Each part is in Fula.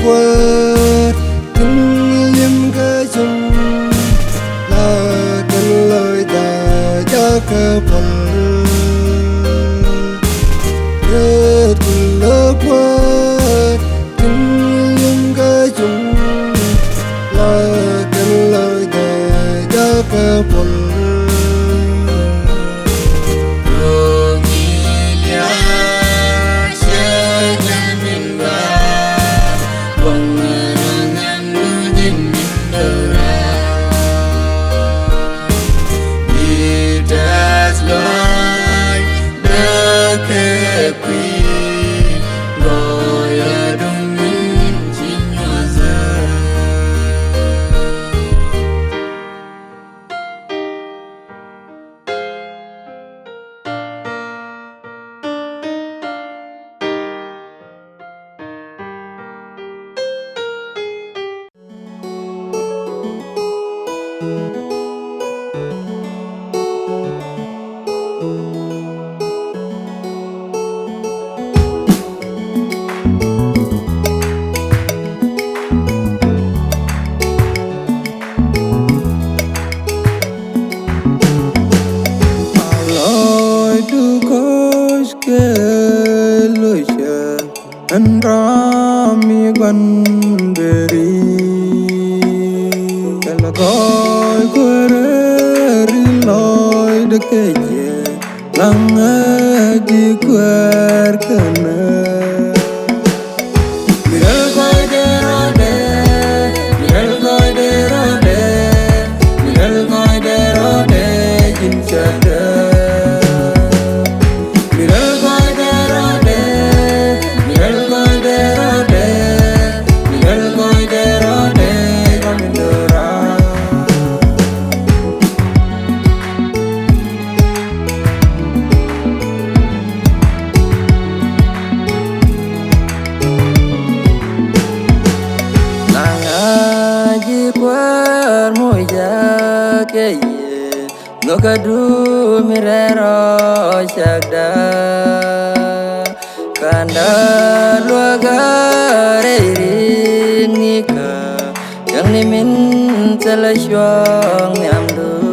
quên kinh nghiệm cái chung là cần lời ta cho cơ phần hết lớp quên kinh nghiệm cái chung là cần lời ta cho cơ phần anh ra mi gần beri kala coi quere loi de keje lang di quer kana miral coi de rode jinchada war moja keye Nogadu mirero shagda Kanda luagare ringika Yang nimin telashwang nyamdu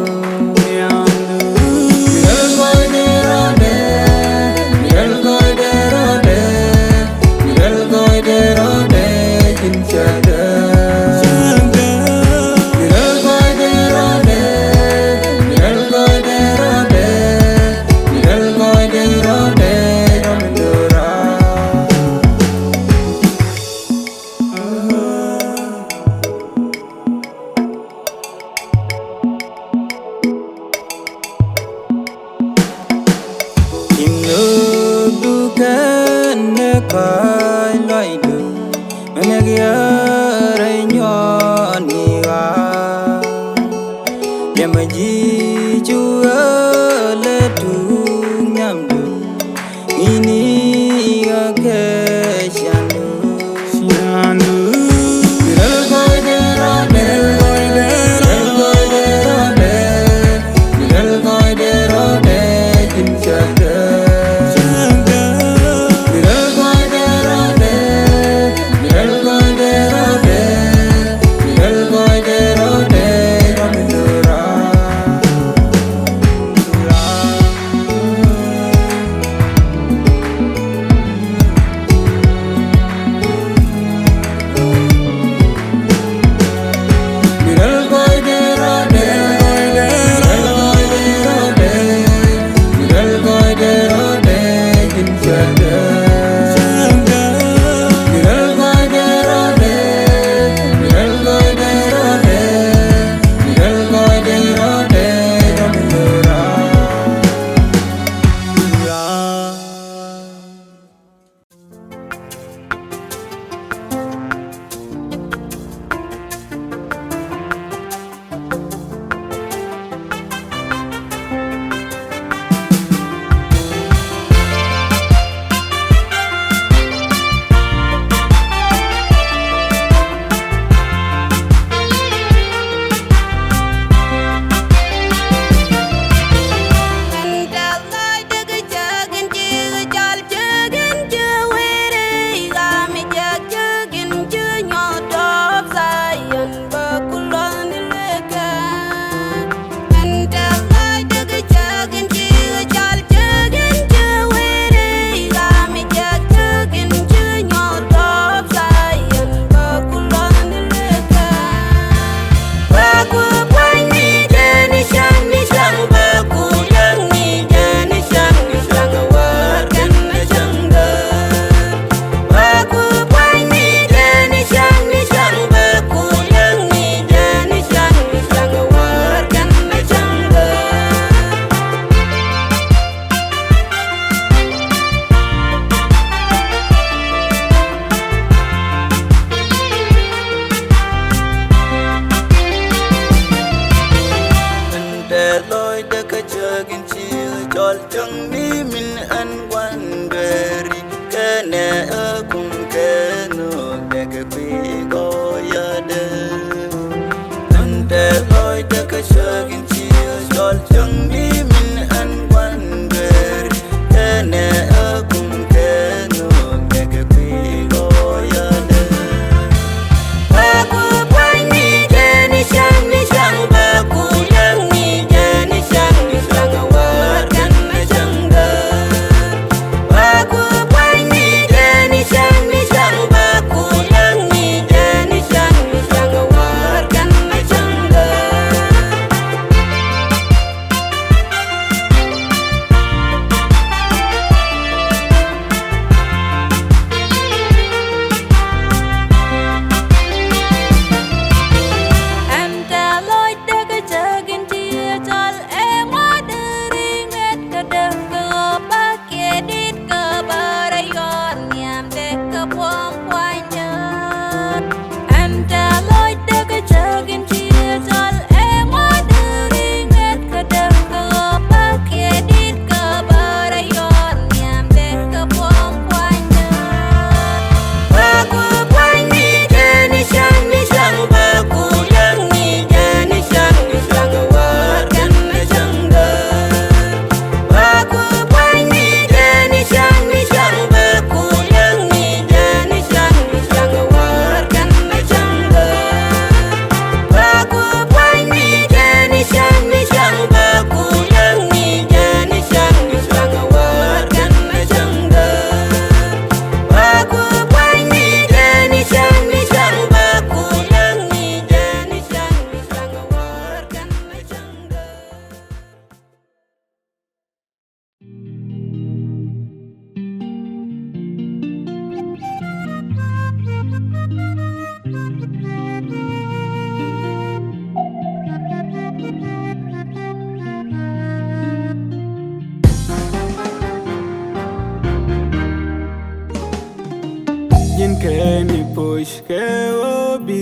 Kenny push ke obi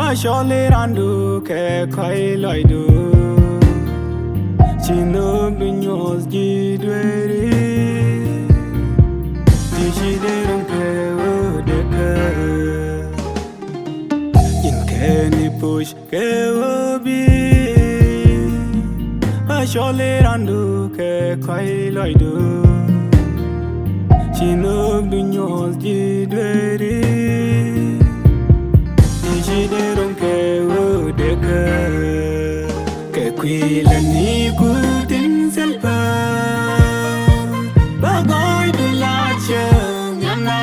a shole randu ke khoi loi du chino dunyos gi dweri di shi de ron ke o de ke in Kenny push ke obi a shole randu ke khoi loi du Chinok dunyos di dweri Dishi deron ke udeka Ke kwila ni kutin selpa Bagoy dulacha nyamna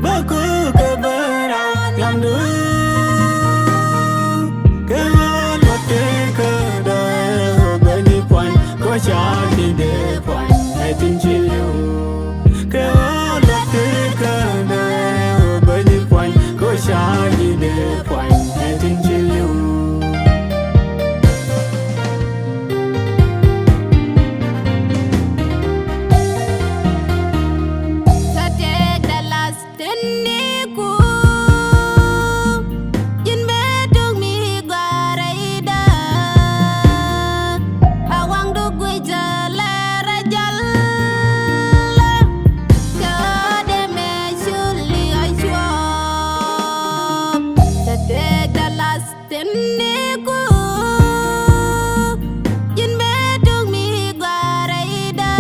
Baku kebera nyamdu Ke lote ke dae bani puan Ko shadi de puan Tin chilu ke ola te kana bani point ko shali de point tin chilu Sate the last teniku yin bedung mi garaida awang du gwe Teniku yin bedung mi garaida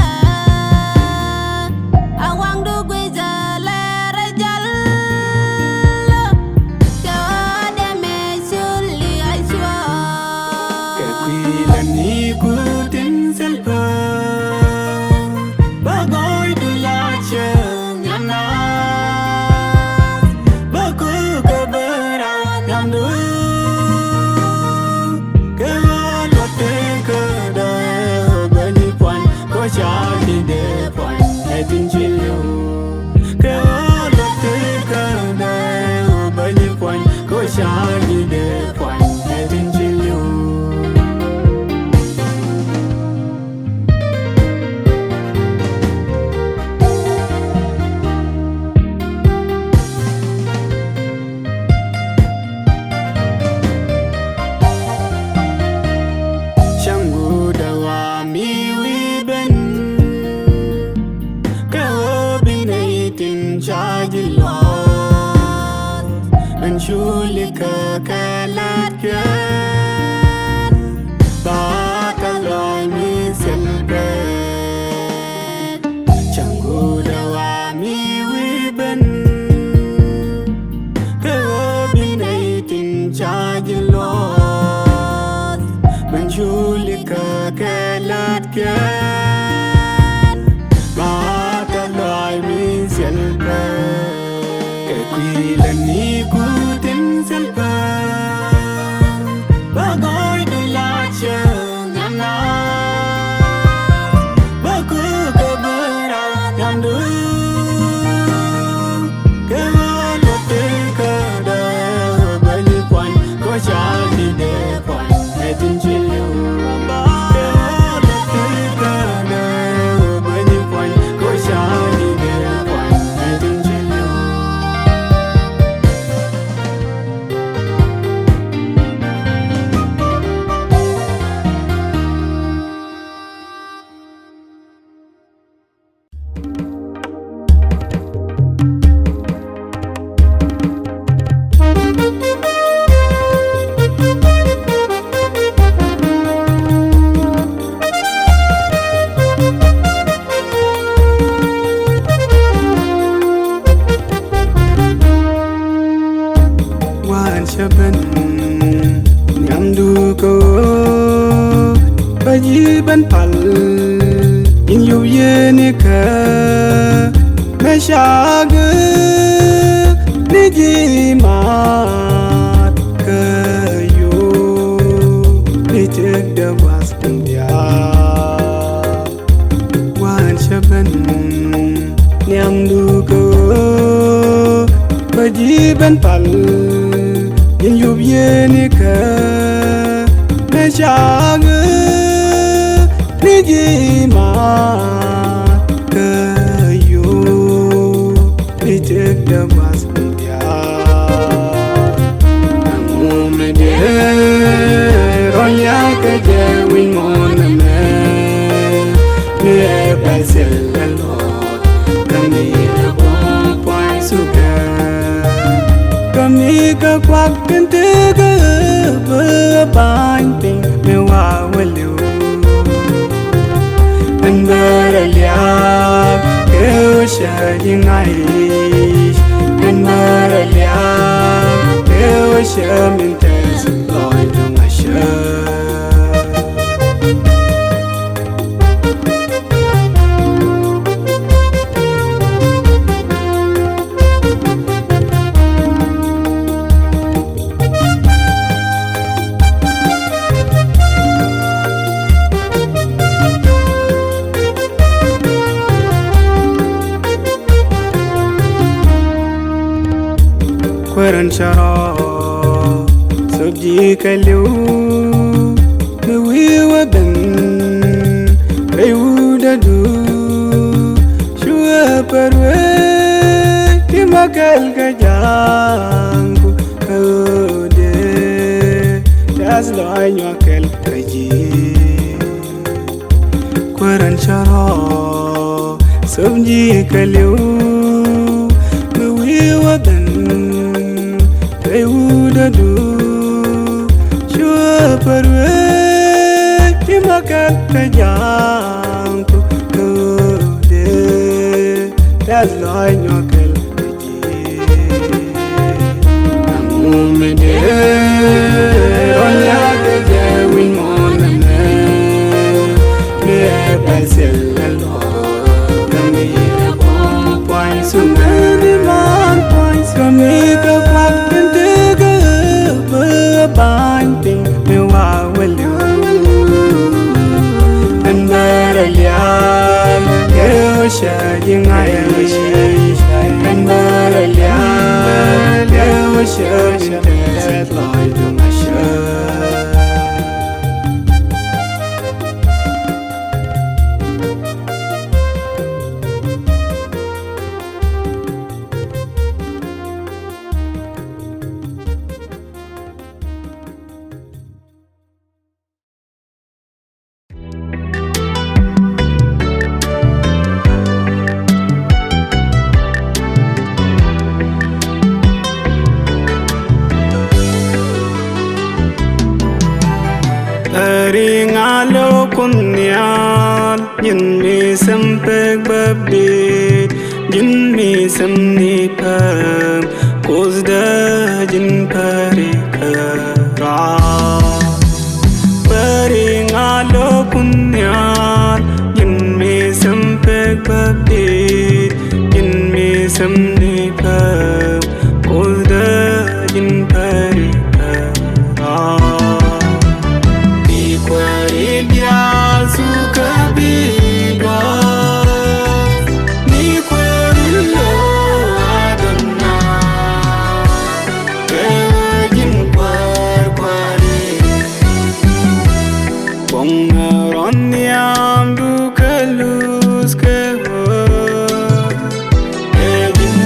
awang du gwe jalera jalla kade me shuli aishwa ke kwila ni kutin selpa bagoy dulacha nyamna baku kabera nyamdu Shadi de point, heading chill. Ke ola te kana bani point, ko shadi de point, heading chill. Shangu dawa mi Charge lost and surely kalat gan bakaloy mi selbe changu dawa mi wiben kabinating charge lost and surely kalat gan bakaloy mi selbe ke kwila ni kutin selba bagoy dulacha nyamna baku kabera nyamdu ke lote kada bani puan ko shadi de puan hetin chilu ban pal in yu ye ni ka me shag ni ji ma ka yo ni te da was ya wan shaban nyam du ko baji ban pal in yu ye ni ka me shag ni ji ma ka yo ka kwak tin te ka ba ban ting me wa welu an baralia ke sha dingai an baralia ke sha min te loi dong a sha Kwaran shara sabji kalyu Nui wadan Rayu dadu Shua parwe Timakal kajangu Kaude Das loy nyakal kaji Kwaran shara sabji kalyu Nui wadan Rayu Shua parwe Timakal kajangu Kaude Das loy nyakal kaji Namumede Ronya kaje win monane Me basel lo Kami point so many man points Kami ka kwak banting me wa welu an baralia ke sha dingai an baralia ke sha min te loi dong a sha Ringalo kunyal yin mi sampek babdit yin mi samni pam kozda jin parikara Ringalo kunyal yin mi sampek babdit yin mi samni pam kozda jin parikara Suka biba ni kwelo adona kejin kwari bongaron yam du kelus ke kejin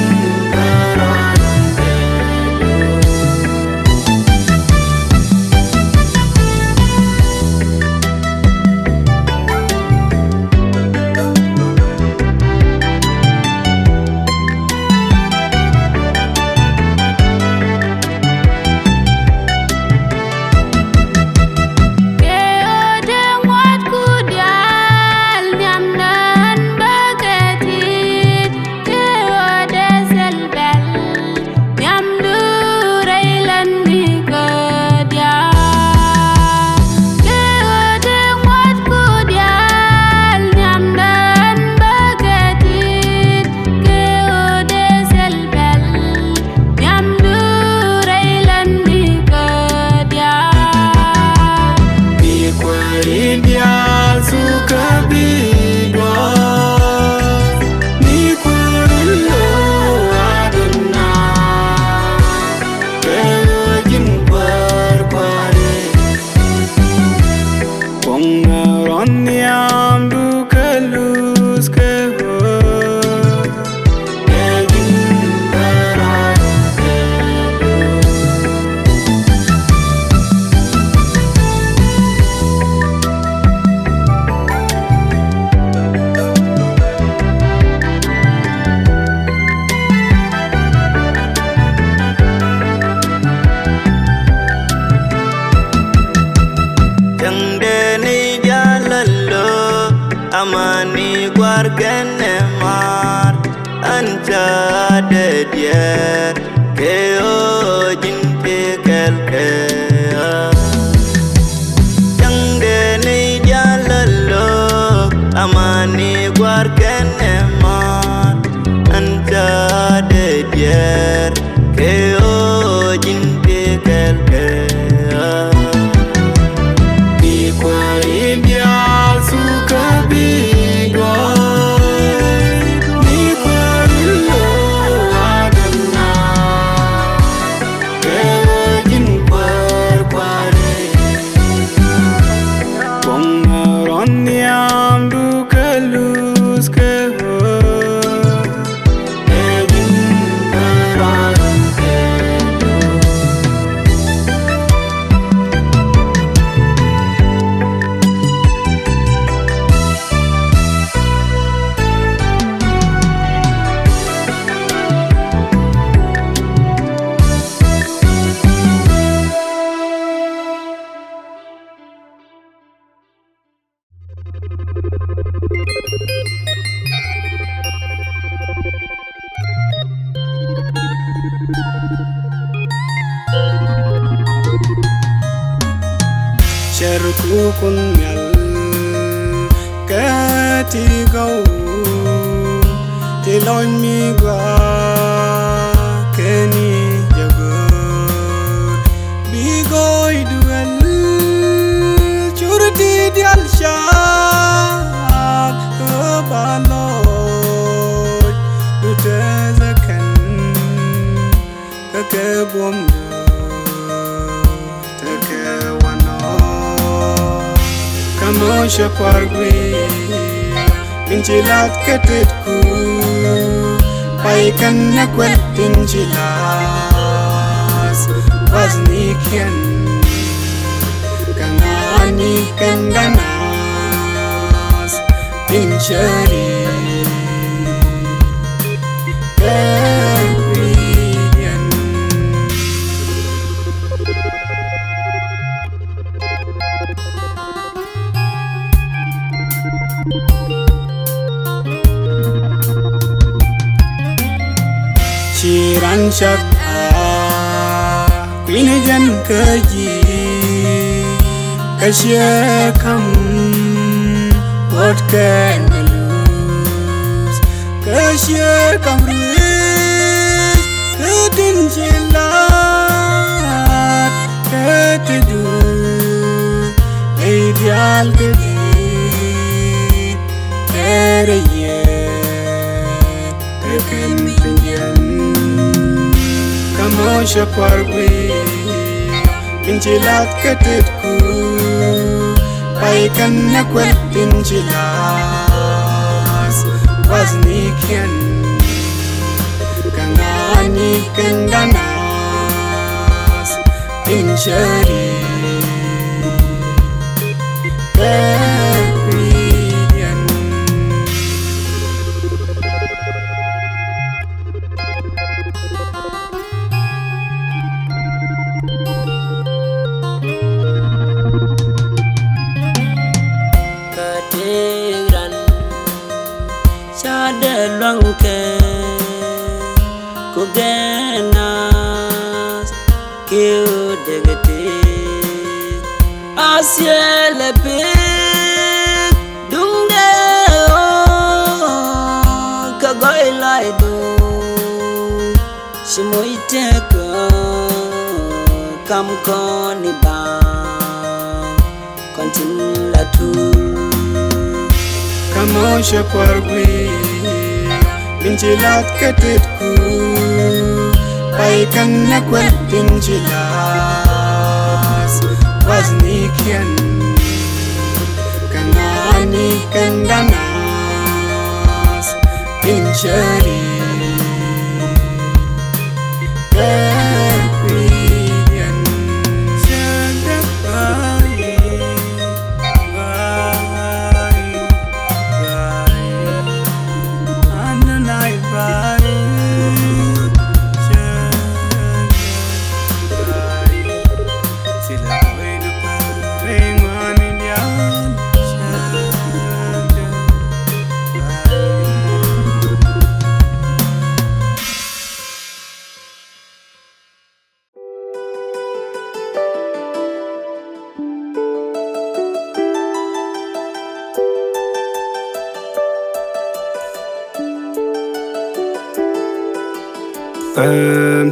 gwar kene mar anta de dier ke o jinte kelke yang de ni jalalo amani gwar kene mar anta de dier ke o jinte kelke Cerku kunyal ketigau tilon mi gua keni jago bigoi duel curti dial syab kebaloi dutezakan kekebom Moshe pargui injilat ketetku paikan nakwet injilas waznikian kangani kanganas injari Ciran syak Queen jan keji Kasya kam What can I lose Kasya kam riz Kedin jilat Ketedu Ideal kedin Tereye Teken pinjam Moshe pargui injilat ketetku paikan nakwet injilas waznikian kangani kanganas injari Longke kugenas kiu degete asiele pe dungde o kagoi laido shimoite ko kam koni ba continue la tu Moshe pargui injilat ketetku paikan nakwet injilas waznikian kangani kanganas injari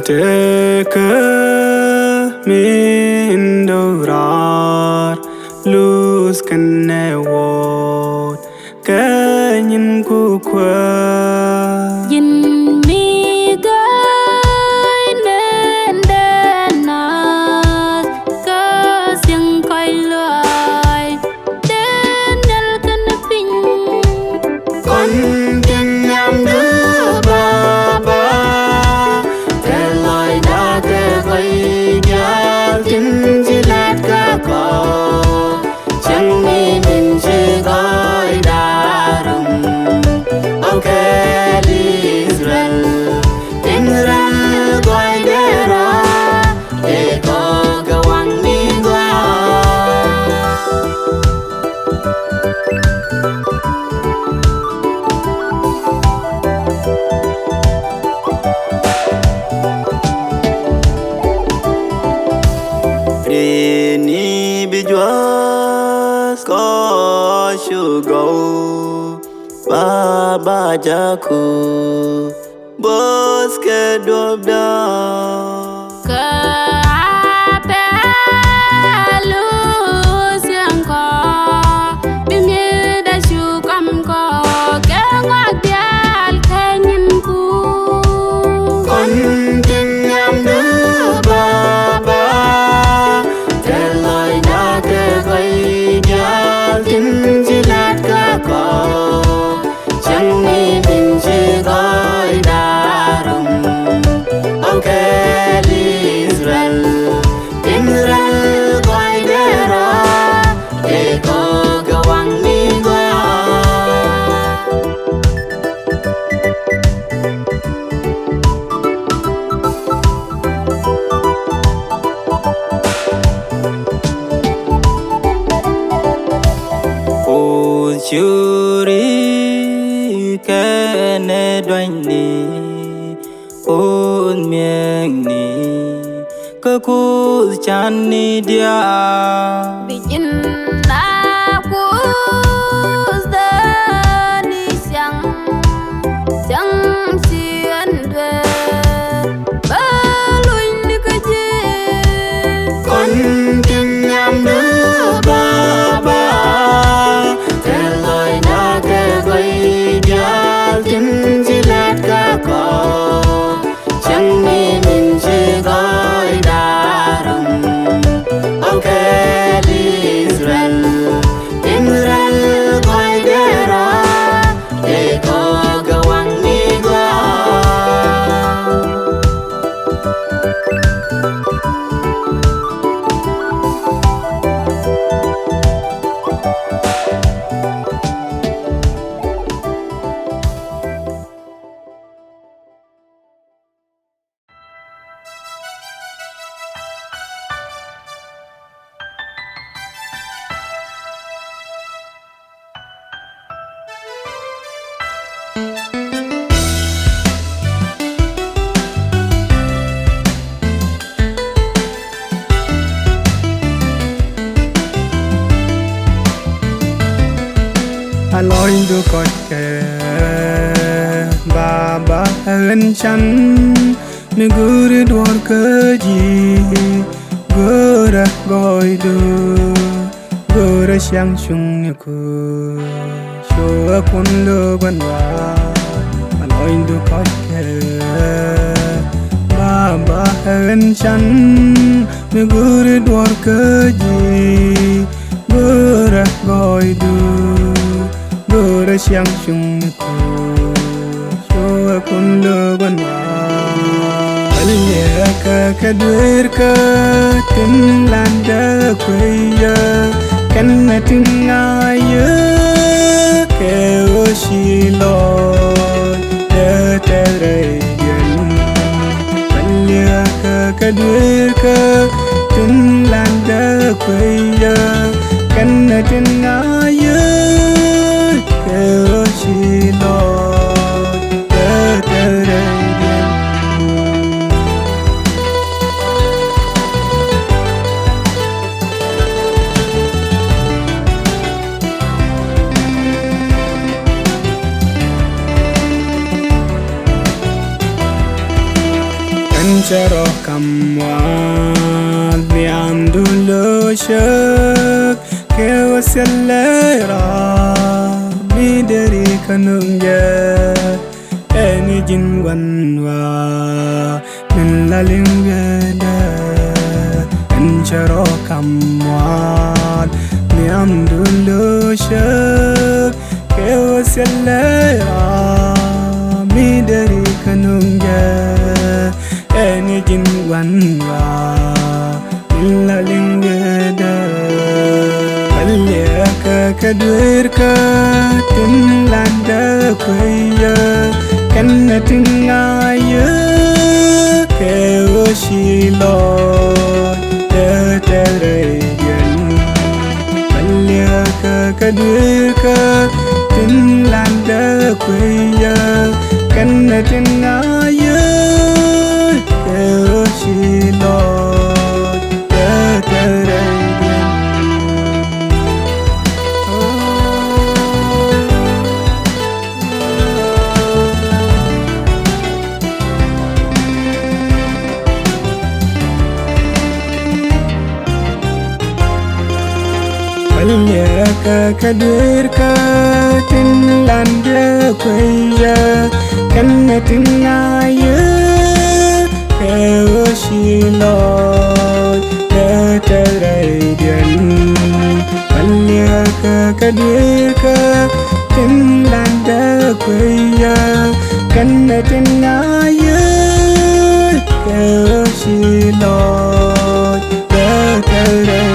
take me in the road lose can never cái nhìn của qua Nhìn mi gái nên đen nát Cơ riêng coi lời Đến nhân cân bình con kinh em đứa bà thế lời đã kể vậy nhà kinh chỉ lát cả cỏ chẳng mi mình chỉ gói đá rừng ok Israel gọi để ra để có cái hoàng mi qua Rini bijuas ko shugo Baba jaku bos ke dobda Kapelu siang ko Bimye da syukam ko Kengwag dial kenyin ku con kinh em đứa Baba thế lời đã kể vậy nhà kinh chỉ lát cả cỏ chẳng mi mình chỉ gói đá rừng ok Israel gọi để ra để có cái hoàng mi qua ô churi cái nè đoan ni ôn miệng ni cơ cô chan ni dia Bikin aku sedih siang Chẳng xiên về Baluin đi cái gì con kinh em đứa Baba thế lời đã kể vậy nhà kinh chỉ lát cả cỏ chẳng mi mình chỉ gói đá rừng ok Israel gọi để ra để có cái hoàng mi qua lối đôi cõi kề Baba ơn chắn mi guru đuổi cơ gì gura gọi gura sang chung như cô chúa quân lơ quan hoa lối đôi cõi kề Baba ơn chắn mi guru đuổi cơ gì gura gọi gura sang chung như cô chúa quân lơ quan hoa Kadir ka tin landa kuya kan natingaya ke oshilo de teregen Kalia kadir ka tin landa kuya kan natingaya ke oshilo de teregen chero kamwal mi amdulo shak ke waselera mi deri kanungya eni jingwanwa min lalingeda en chero kamwal mi amdulo shak ke waselera mi deri kanungya eni jingwanwa min lalingeda Aliyaka kadwirka tinlanda kwaya kannatin ngaya kewoshilo tetereyan Aliyaka kadwirka tinlanda kwaya kannatin ngaya kewoshilo tetereyan Aliyaka kadwirka tinlanda kwaya kannatin ngaya kewoshilo tetereyan Aliyaka kadwirka tinlanda kwaya kannatin ngaya kewoshilo tetereyan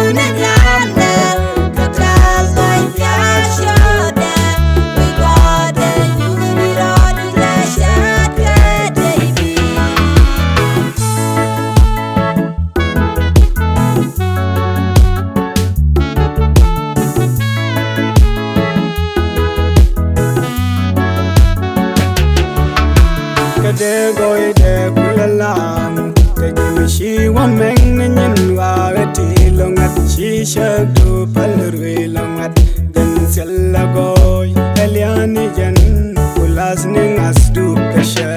Running won meng nyin wa ti longat chi shak du palrwe longat gan sella goy eliani jan ulas ning asdu kasha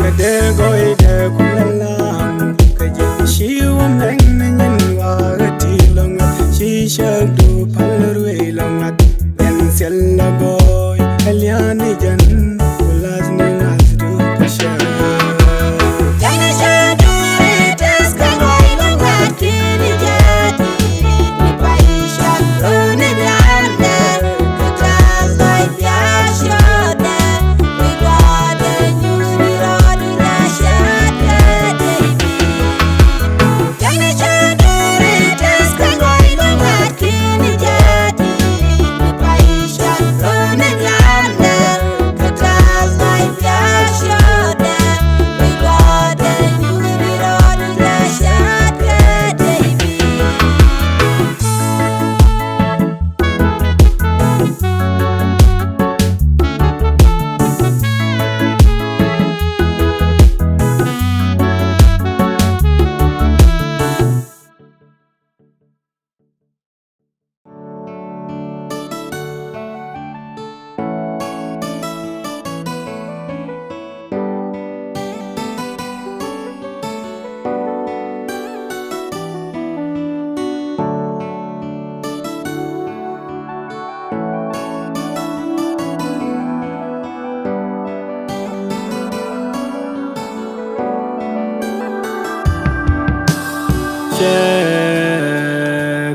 kade goy de kulam kaje shi won meng nyin wa ti longat chi shak du palrwe longat gan sella goy eliani jan ulas ning asdu kasha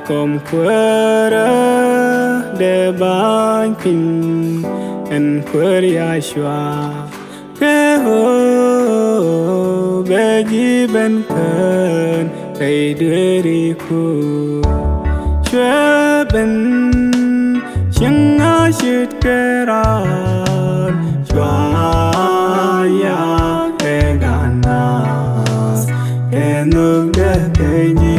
Kom quera de ban pin en queria shwa ke ho beji ben kan kai deri ku shwa ben ching a shit keran shwa ya ke ganas enuk de teji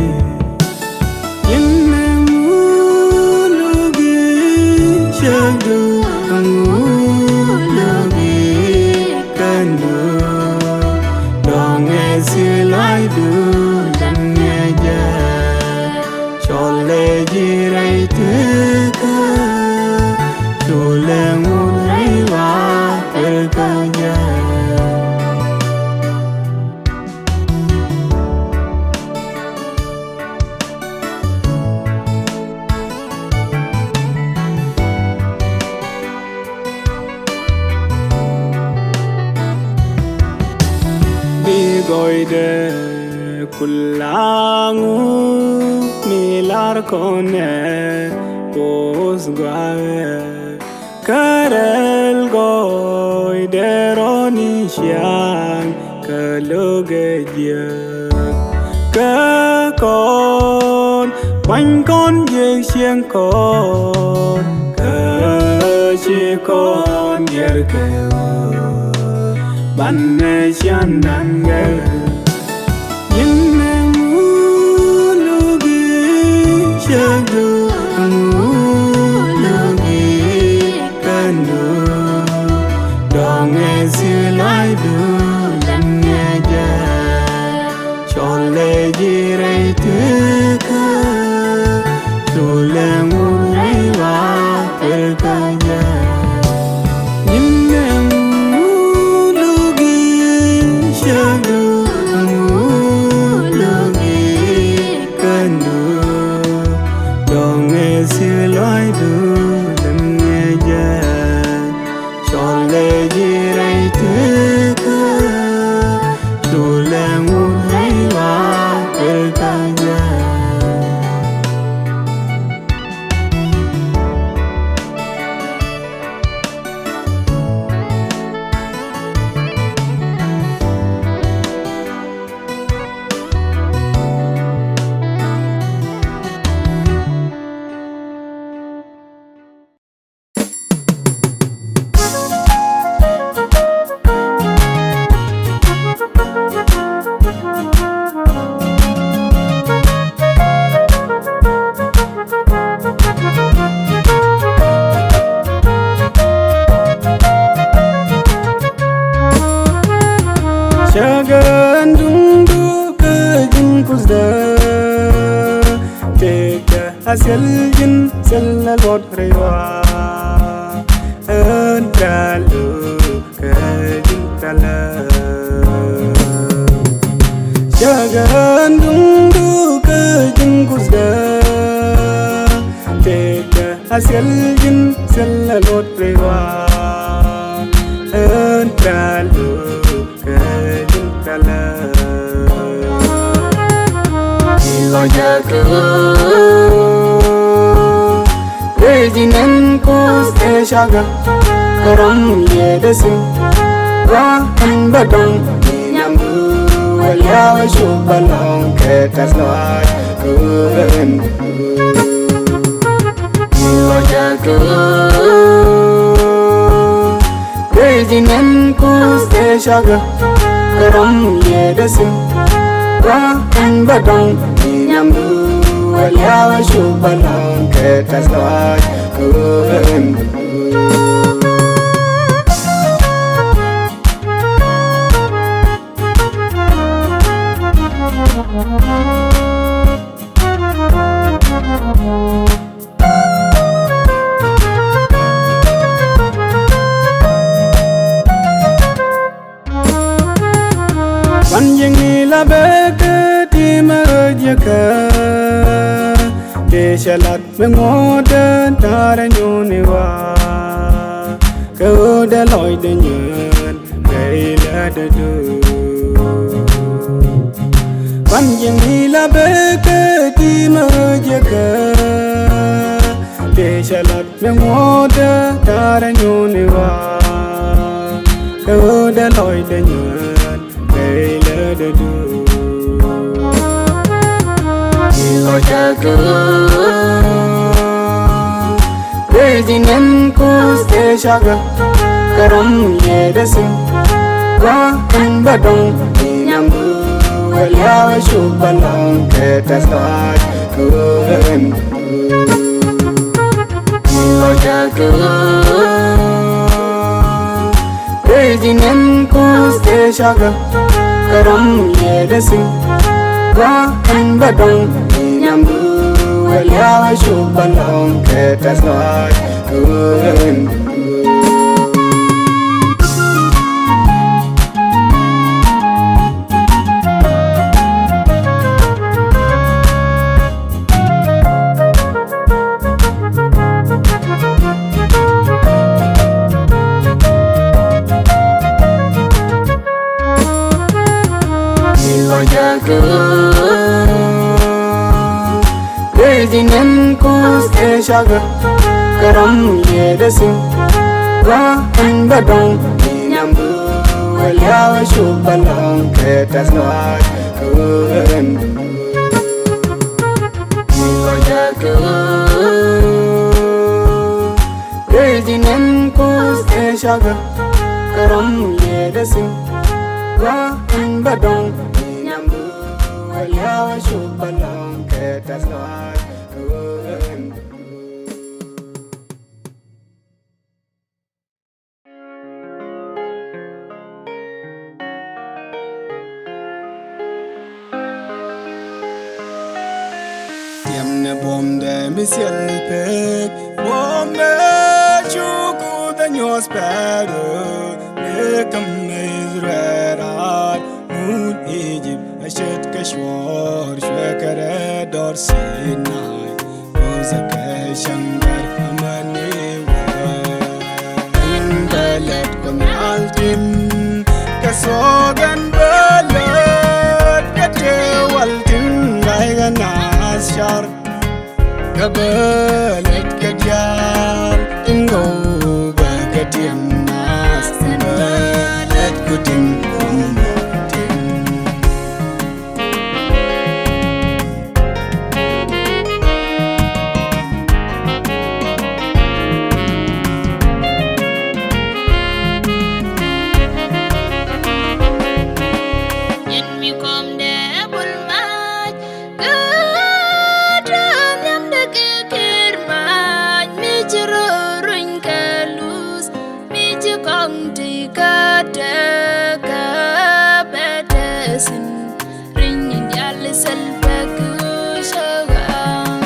goide kulangu milar kone pos guave karel goide roni siang keluge dia ke kon quanh con ye siang kon ke chi con yer ke ban ne chan dan ge yin ne mu lu gi chang du mu lu gi kan du dong e si lai du dan ne ja chol le ji rai tu ka tu le mu rai wa per ka ja yin ne mu lu gi chang du Aseljin sellalot rewa Entralu kejin kala Jagan dundu kejin kusda Teka aseljin sellalot rewa Entralu kejin kala Ilo jaga Rejinan kus eshaga Karam yedasin Rahan badong Nyambu Walyawa shubalong Ketas loay Kuren Ilo jaga Rejinan kus eshaga Karam yedasin Rahan badong Nyambu Walyawa shubalong Ketas loay Kuren Panjang nila beke di merjaka Deshalat mengoda taranyuniwa Kau dah loy denyen Kaila dadu Panjang nila beke di merjaka Deshalat mengoda taranyuniwa Kau dah loy denyen Kaila dadu Ilo jaga Rejinan kus eshaga Karam yedasin Rahan badong Nyambu Walyawa shubalong Ketas loay Kuren Ilo jaga Rejinan kus eshaga Karam yedasin Rahan badong Nyambu Walyawa shubalong Ketas loay Kuren Ilo jaga Rejinan kus eshaga Karam yedasin Rahan badong Nyambu Walyawa shubalong Ketas loay Kuren Ilo jaga Rejinan kus eshaga Karam yedasin Rahan badong Nyambu Walyawa shubalong Ketas loay Kuren Yamne bomde misyal pek Bomde chuku da nyos peru Nekam izrerat Moon Egypt Ashet kashwar Shwekare dor Sinai Rosa kashangar Amani wa Indalet kum altim Kasogan balad Kate waltim Laiga nasyar Kabalet kadyar Ingo bagatiam nas Balet kuting umuting Yen mi kom de bulmaj Gadam yam de kirmaj Mi jero ruin kalus Mi jekong di kadaka Bedesin Ringin yale salbaku shawam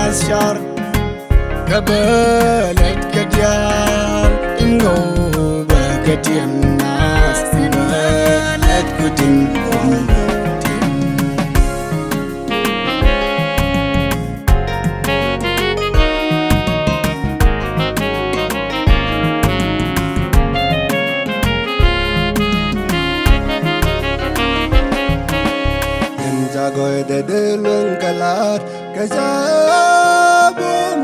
nasyar kabalat kadyal ingo bagatian nas balat kuting Jagoy de lung kalat kaja bom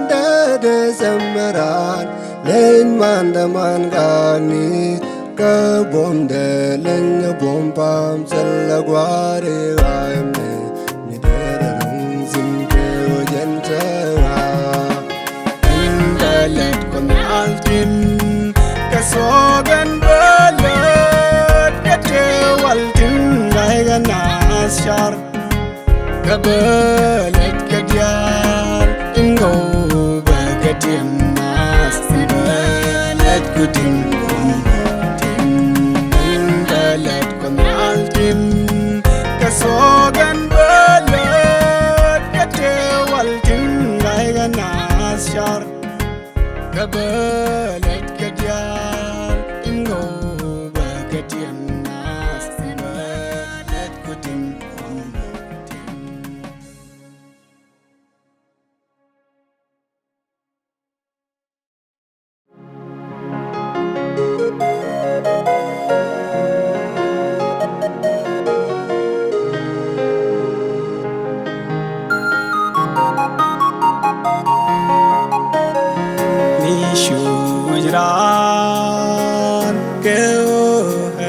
de samaran len man gani ka bom de len bom pam salagware gaime ni de lung zin ke ojen chawa balat kon altin kasogan balat kate waltin gaiga nasyar kabalat kadyal ingo bagatian nas balat kuting balat kon altin kasogan balat kate waltin gaiga nasyar kabalat kadyal ingo bagatian nas balat kuting Ran kêu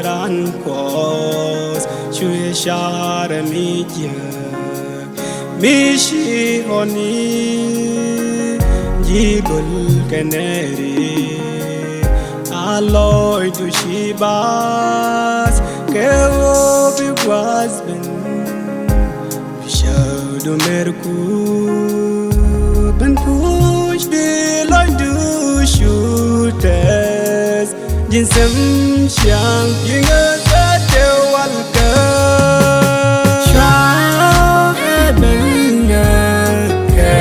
ran quos chui shar mi je mi shi honi jigul canary alloy to shibas kêu bi was ben shadow mercur ben push de loy do shooters jinsem xiang yinga te walka shang ebena ke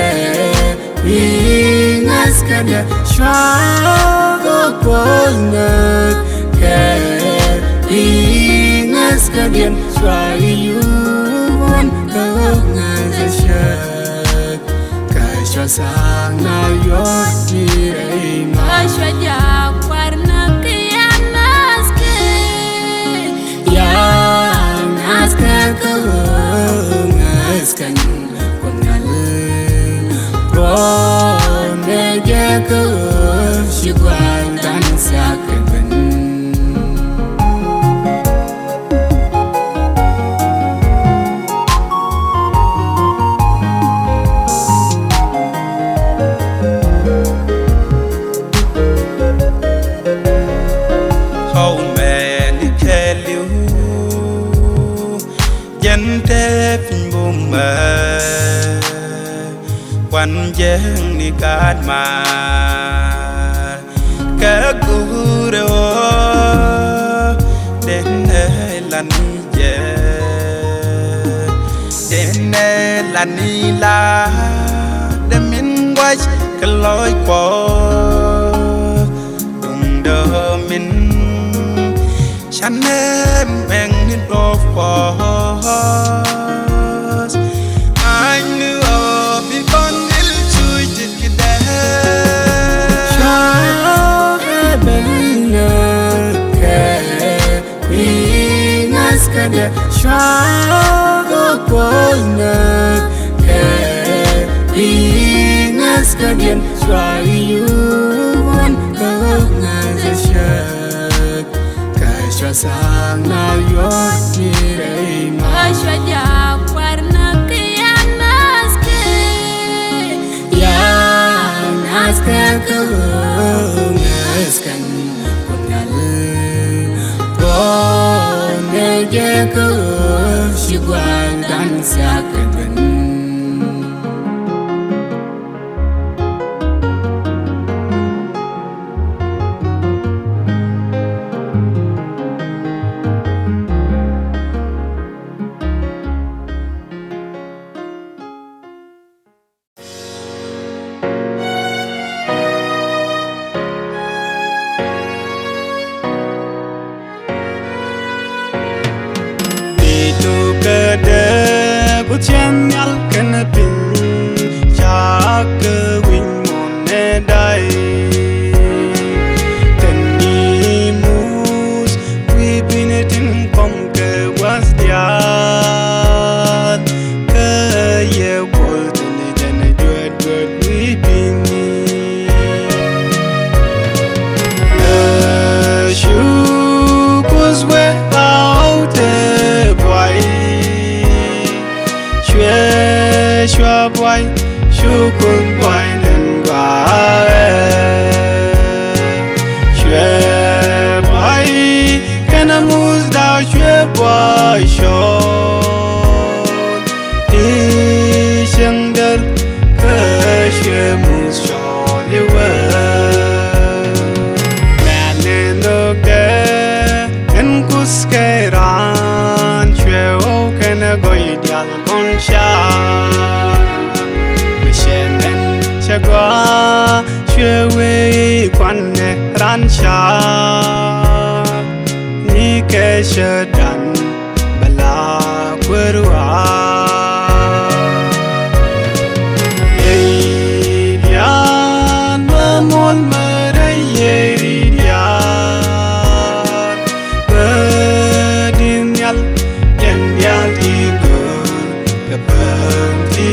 wingas kada shang opona ke wingas kadian swai yuan ka ngazashak ka shasang na yoti Ashwaja warna kianaske yang aska ngaskan kungal ronde ke shigwan dan sakbenวันเย็นนิกาดมาแค่กูเรวเด่นเอลันเยเด่นเอลันนีลาเดมินไว้ก็ลอยกว่าตรงเดิมมินฉันเอ็มแม่งนิดรอฟอkada shago polna ke ingas kadian swai yuan ka ngazashak ka shasang na yoti reima Ashwaja warna kianaske yang aska ngaskan kungal ke shigwan dan sakben qua chưa quê quan nè ran cha ni ke shadan bala querwa ei dian mon marai ei dian bedim yal yen yal igo kapam ti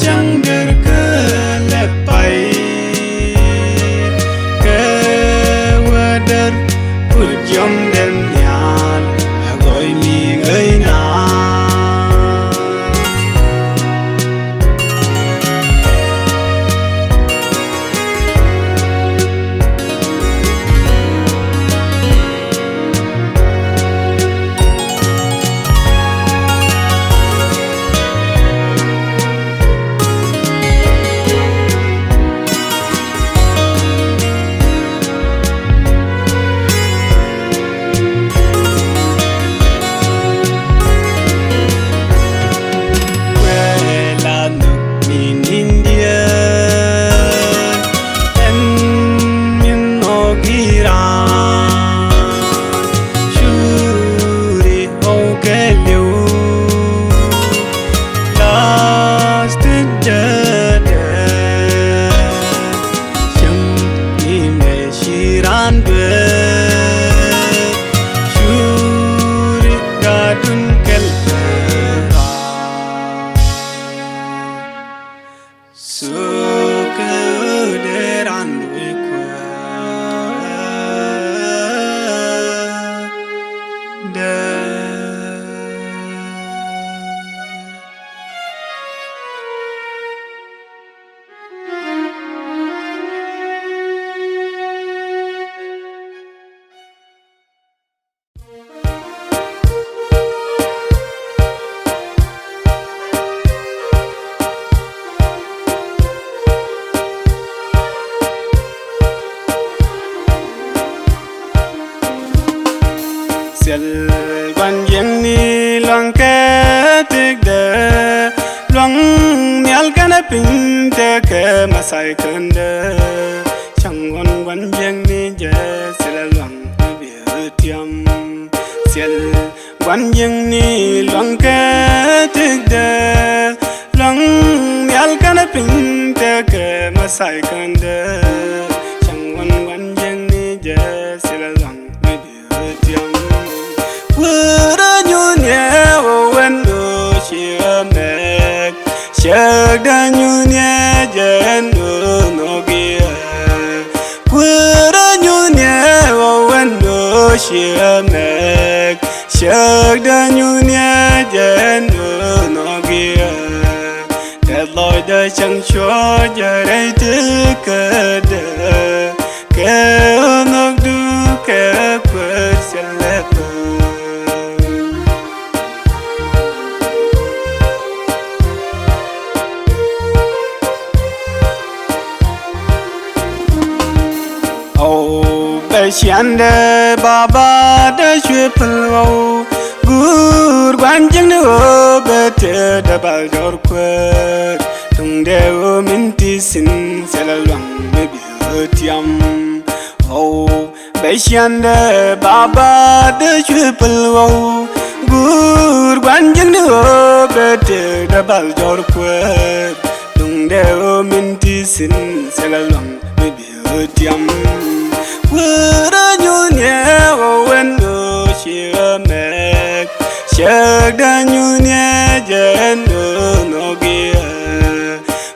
chẳng được cơ lệ bay cơ qua đất vượt dòng đêm nhạt gọi mi ơi na Sial quan giang ni loang ke tek de loang mial kana pin te ke masai kende chang quan giang ni je sial loang bi tiam sial quan giang ni loang ke tek de loang mial kana pin te ke masai kende chang quan giang ni je sial loang bi tiam Shag da nyunya jendo no gia Kura nyunya wando shiamek Shag da nyunya jendo no gia That Lord da chang cho jarai te kada Ke onok du ke kwet selepa Siande baba de chupelo gur quan jing no bete da bal jor kwet tung de o minti sin sela luang me bi tiam oh be siande baba de chupelo gur quan jing no bete da bal jor kwet tung de o minti sin sela luang me bi tiam Kura nyunya wando shiamek Shag da nyunya jendo no gia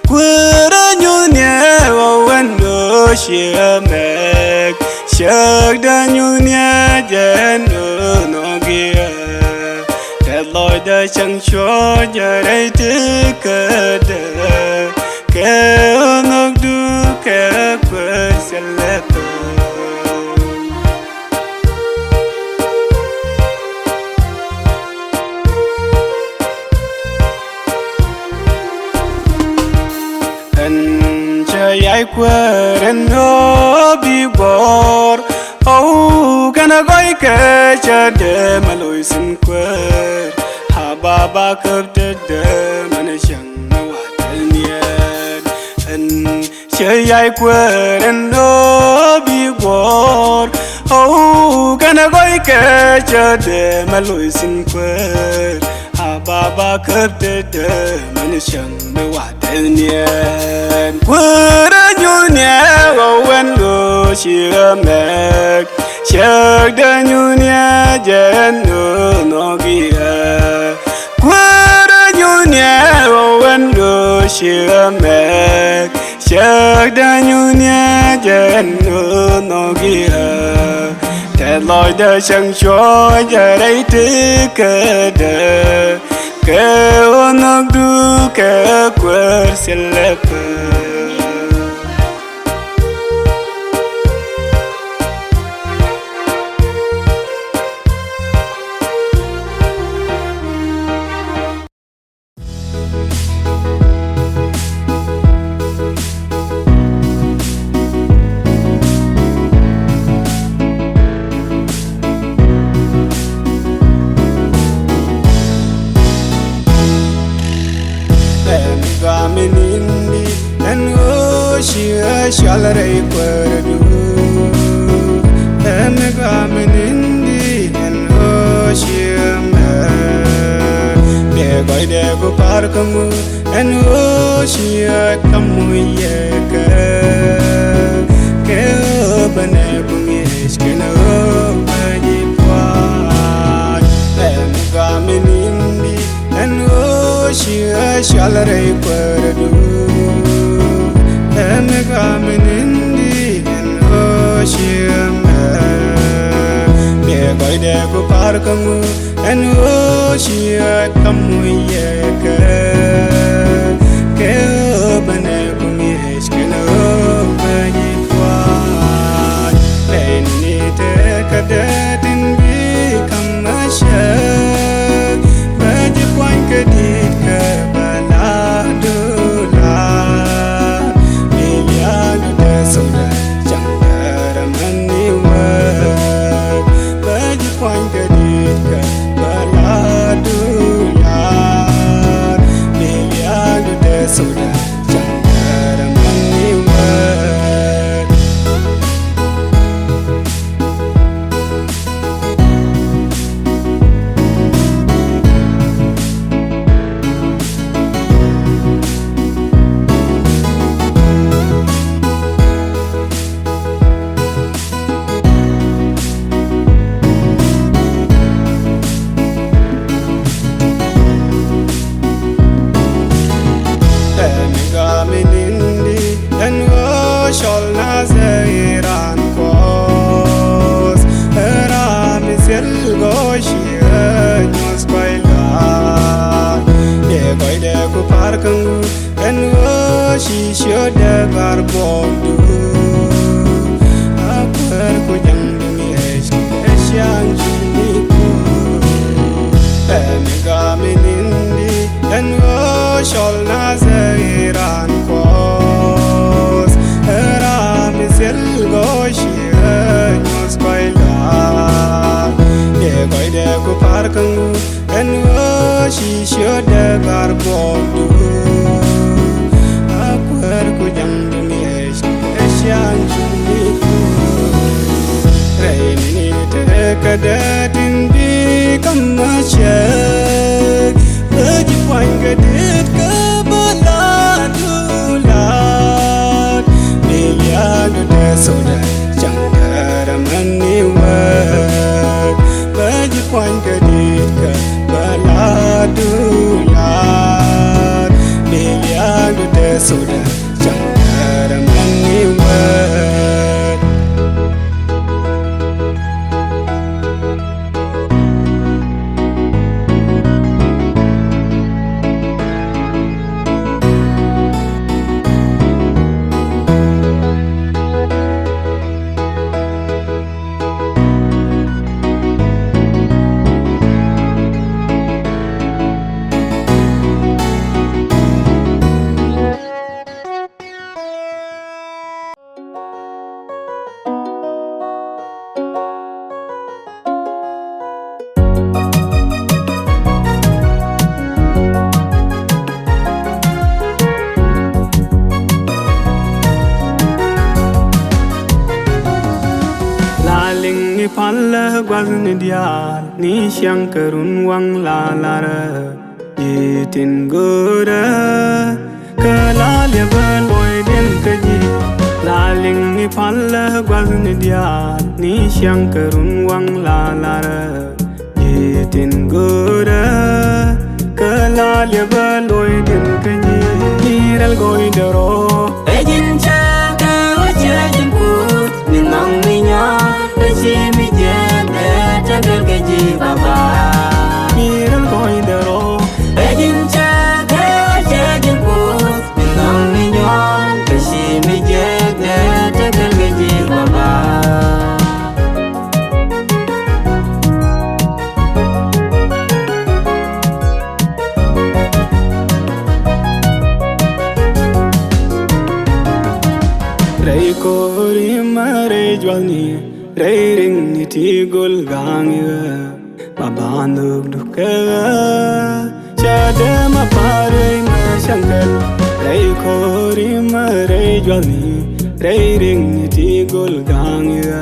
Kura nyunya wando shiamek Shag da nyunya jendo no gia That Lord da chang cho jarai te kada Ke onok du ke kwet selepa ai quên nó bị bỏ oh cái nó gói kể cho để mà lối xin quên hà ba baba kapte de manashang watalnian an chayai kweren no bi bor oh kana goi ke chade maluisin kwer baba kapte de manashang watalnian kwera nyunya wen go shiamek Shag da nyunya jenu no gira Kwara nyunya wendo shiamek Shag da nyunya jenu no gira Te loi da shang choi ja rei tu ke de Ke onok du ke kwer silepe Gaminindi and Oshia Shalare Perdu and Gaminindi and Oshia Dego Dego Parkamu and Oshia Kamuyeka Keobanebungish Keno Banipwa and Gaminindi and Oshia Shalare Perdu and Gaminindi and Oshia Dego Dego Parkamu and Oshia Kamuyeka Keobanebungish Keno Banipwa Lenny take a dead and become a shag Bajipwan Kadit Kabaladula Liliana de Soda Changara Maniwa Bajipwan Kadit Kabaladula Liliana de Soda Changara Maniwa She should never bomb do. A perco young English, a young Junico. And Gamin Indi, and Shol Nazar and Cos. Her arm is Elgo, she was by la. They go there go parking, and she should never bomb do. Perku jang dunia Asyang Juniku Raini tekadatin di kamasyag Bajipwan gadit kabaladulat Niliago de soda Cangkara maniwag Bajipwan gadit kabaladulat Niliago de soda Cangkara maniwag gwazn dial ni shankarun wang la lara yitin gura kala le baloy den kaji la ling ni palla gwazn dial ni shankarun wang la lara yitin gura kala le baloy den kaji niral goy daro ejin cha ka wajin put min mang mi nya chi mi je de tagal ke ji baba niral goy daro ejin cha ka wajin put min mang mi nya chi mi je de tagal ke ji baba Ray kori mare jwalni ray ring ni ti gol gang ya babanduk duka chade ma pare ma shankar ray kori mare jwalni ray ring ni ti gol gang ya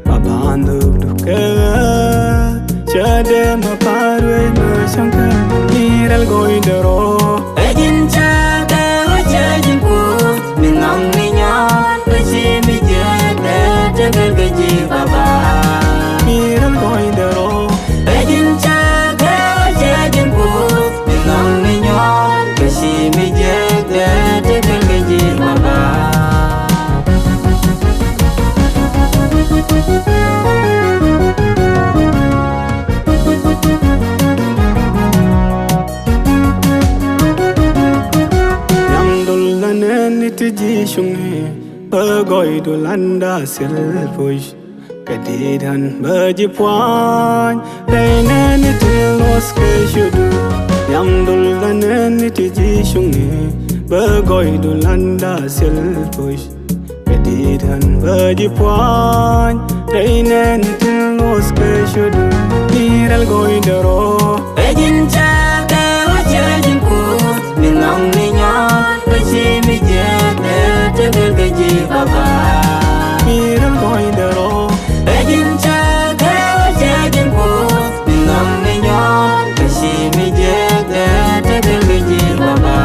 babanduk duka chade ma pare ma shankar niral goy daro ejin cha ka wajin put min mang mi nya chi mi je de tagal ke ji baba niral goy daro ejin cha ka wajin put min mang mi nya chi mi je de tagal ke ji baba ji shungi bagoy do landa sil push kadidan baji puan reina ni tilos ke shudu yam dul lanen ti ji shungi bagoy do landa sil push kadidan baji puan reina ni tilos ke shudu niral goy daro ejin cha ka wajin put min mang mi nya chi mi je de tagal ke ji baba niral goy daro ejin cha ka wajin put min mang mi nya chi mi je de tagal ke ji baba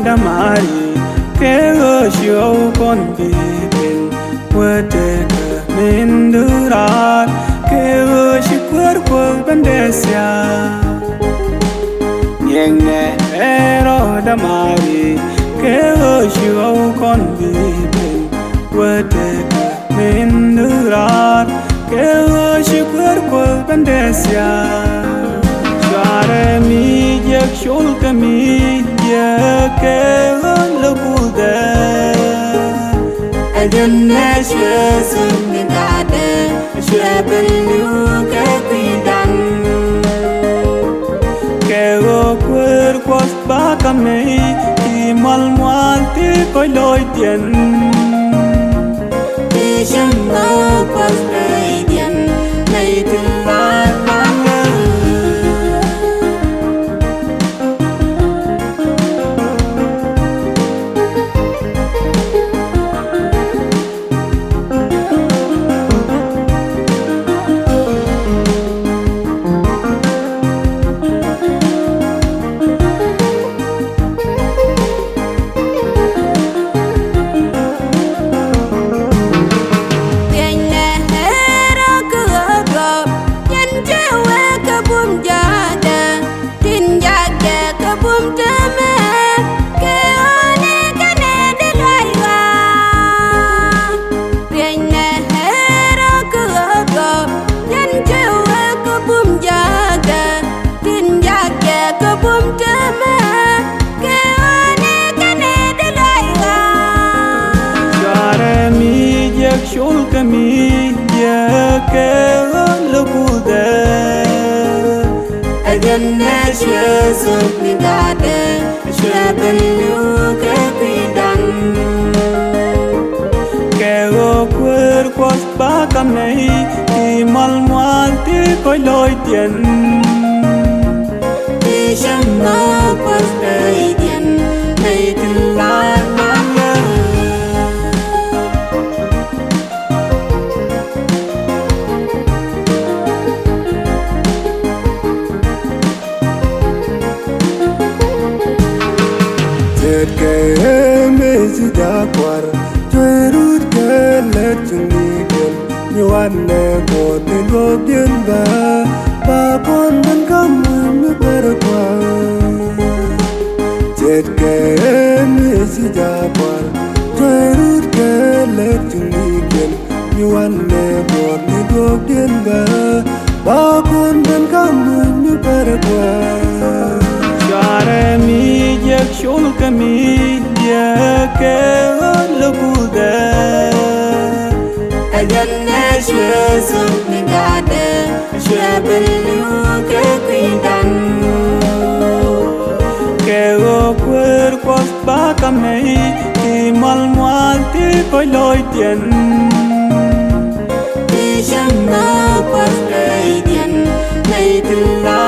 damari ke shio kon bibin wateka mindurar ke shi cuerpo bendecia yenge ero damari ke shio kon bibin wateka mindurar ke shi cuerpo bendecia share mi yek shul kami que lo pude ejun ne shwe mi dade shwe belu ke pidan ke o cuerpos ba kame y mal ti koi loi tien ti shem no pas dien nei tin la Hera ke suk ni gade shwe ben yu ke pidan ke o quer quas ba kam nei ti mal mal ti koi loi tiền ti sham no pas dei dien nei tin la Mezi dakwar Twerut ke let chungi gen Nyuane kon ni lobien ba Ba kon ben kamun me berakwa Jet ke mezi dakwar Twerut ke let chungi gen Nyuane kon ni lobien ba Ba kon ben kamun me berakwa Share mi yek shul kami yek lukuda ajan ne shwe suk ni gade shwe ben yu ke pidan ke o quer quas ba kam nei ti mal mal ti koi loi tiền ti sham no pas dei dien nei tin la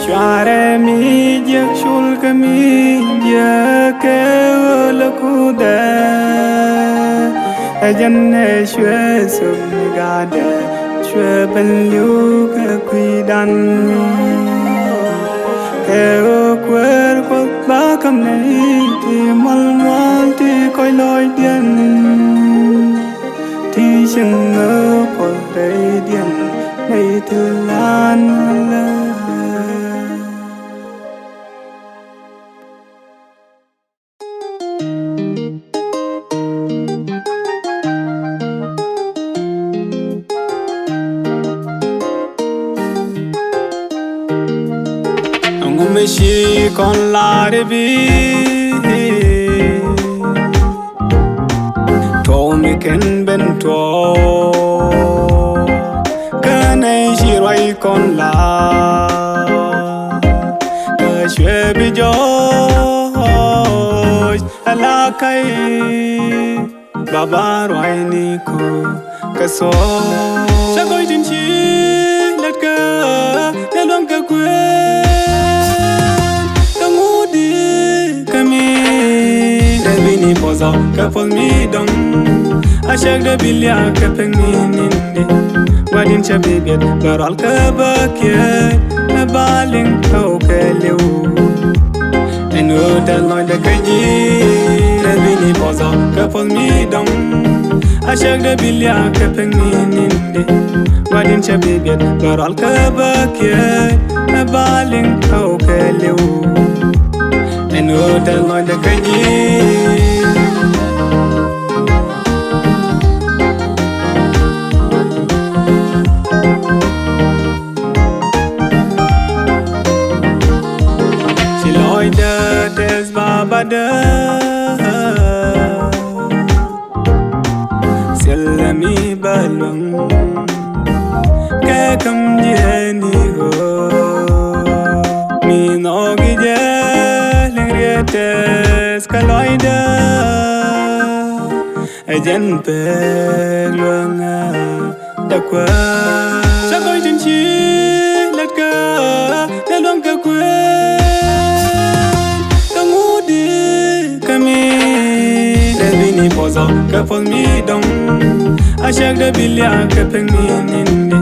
Share mi yek shul kami yek lukuda ajan ne shwe suk gade shwe ben liu ke kuidan ke o quer quas ba kam nei ti mal mal ti koi loi tiền ti shin no pas dei dien nei tu lan la Shi con la de vi to mi ken ben to kanai shi roi con la ke shwe bi jo ala kai baba roi ni ko ka so sa goi din chi let ka le long ka kwe Bini poza ka pol mi dong Ashak de bilya ka peng mi ninde Wadin cha bibet baral ka bakye Na baling ka o ka liu Enu del noy de kanyi Bini poza ka pol mi dong Ashak de bilya ka peng mi ninde Wadin cha bibet baral ka bakye Na baling ka o ka liu Enu del noy de kanyi Des babada Selami balung Kakam jeni ho Mi nogi jaling rietes kaloida Ajan peluanga dakwa Sakoy din chi let ka Dalwang ka kwe Poza ka pol mi dong Ashak de bilya ka peng mi ninde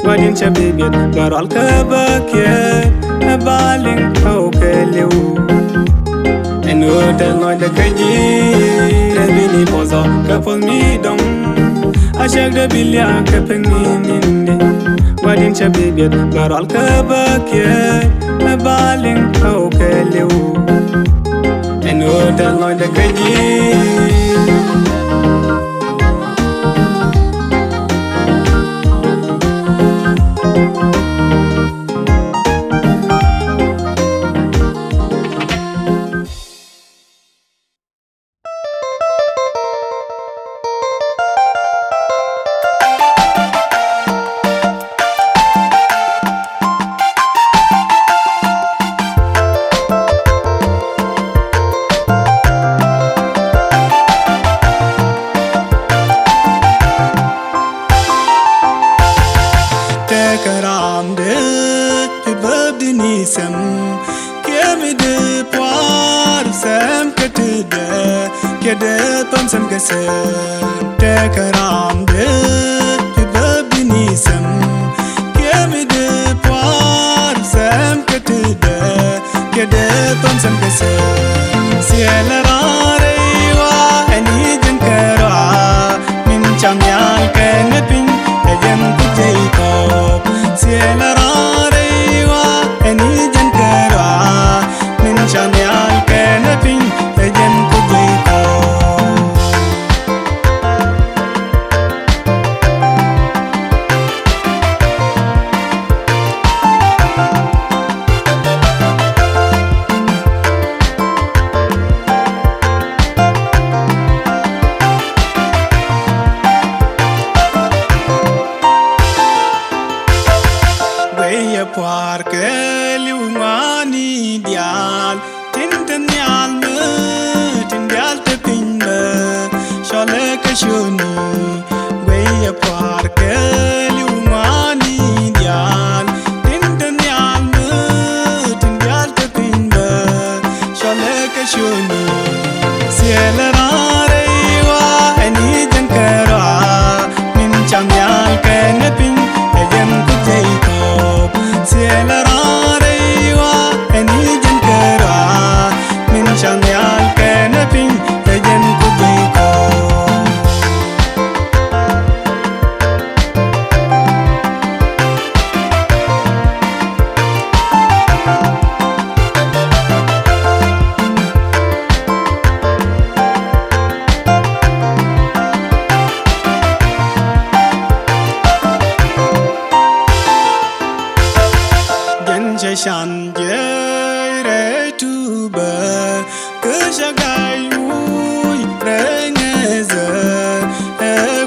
Wadin cha bibet baral ka bakye Na baling ka o ka liu Enu del noy de kanyi Bini poza ka pol mi dong Ashak de bilya ka peng mi ninde Wadin cha bibet baral ka bakye Na baling ka o ka liu Enu del noy de kanyi poar sem ketide kede pam sem gesen te karam de binisem kemide poar sem ketide kede pam sem gesen sielare wa ani jinkara min chamyal kenepin ejem kujeko sielare wa ani jinkara min chamyal kenepin ejem kujeko Porque liumani dial tinten yal me tindial te pinne shole kashuni weye porque liumani dial tinten yal me tindial te pinne shole kashuni sielare wa ani jankara min chamyal kenepin ejem kujeko sielare wa ani jankara min chamyal kenepin ejem kujeko shan jere tuba kushagai ui rengeze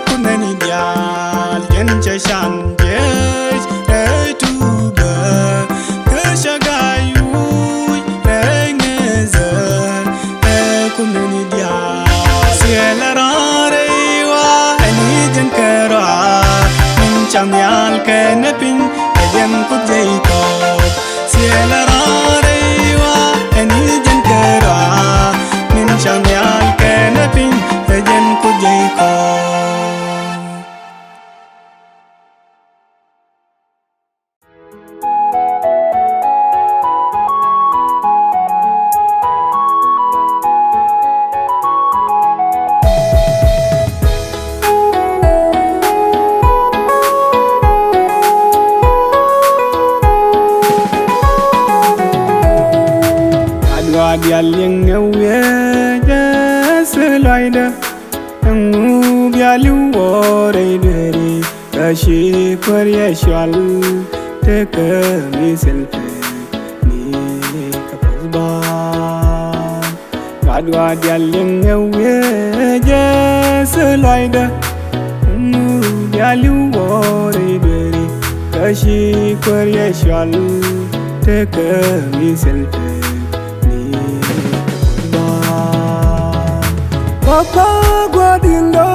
kunani dial jenche shan jere tuba kushagai ui rengeze kunani dial sielare wa ani jankara min chamyal kenepin ejem kujeko sielare wa ani jankara min chamyal kenepin ejem kujeko Dialing ngewe jeseloide ngu bialu wore deri kashi koryeshwal teke miselpe ni kapazba gadwa dialing ngewe jeseloide ngu bialu wore deri kashi koryeshwal teke miselpe Papa guadindo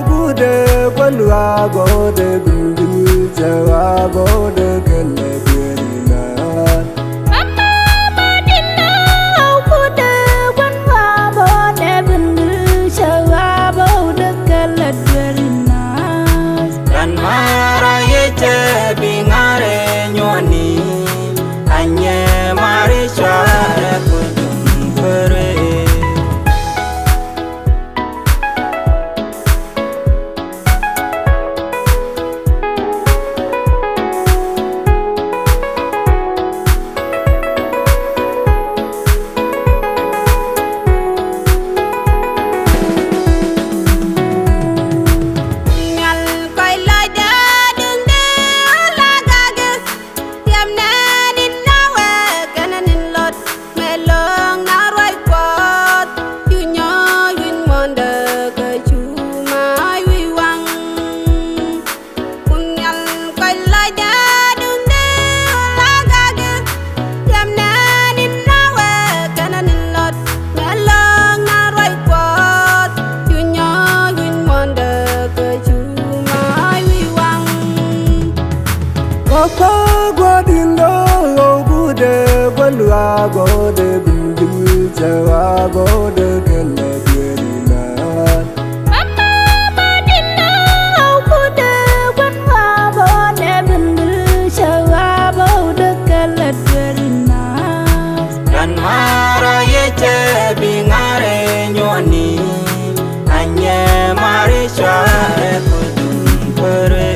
gude kwalwa gode gundi jawa gode kele birina Mama madinna kude wanwa bode bindu shawabo de kaladwerina Dan mara yeche bingare nyoni anye mari chare kudum pere Chago de Gala Dwerina. Mama madina kude wanwa bone bindu chawabo de kaladwerina. Dan mara yeche bingare nyoni anye mari chare kudun pere.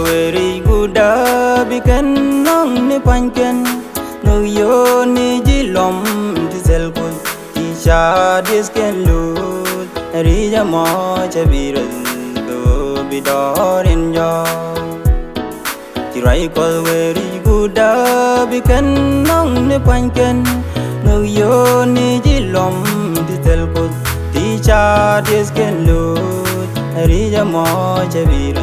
Very good biken nong ni panken no yo ni jilom tisel ko ti cha disken lut ri ja mo chabir do bidorin jo ti rai ko very good biken nong ni panken no yo ni jilom tisel ko ti cha disken lut ri ja mo chabir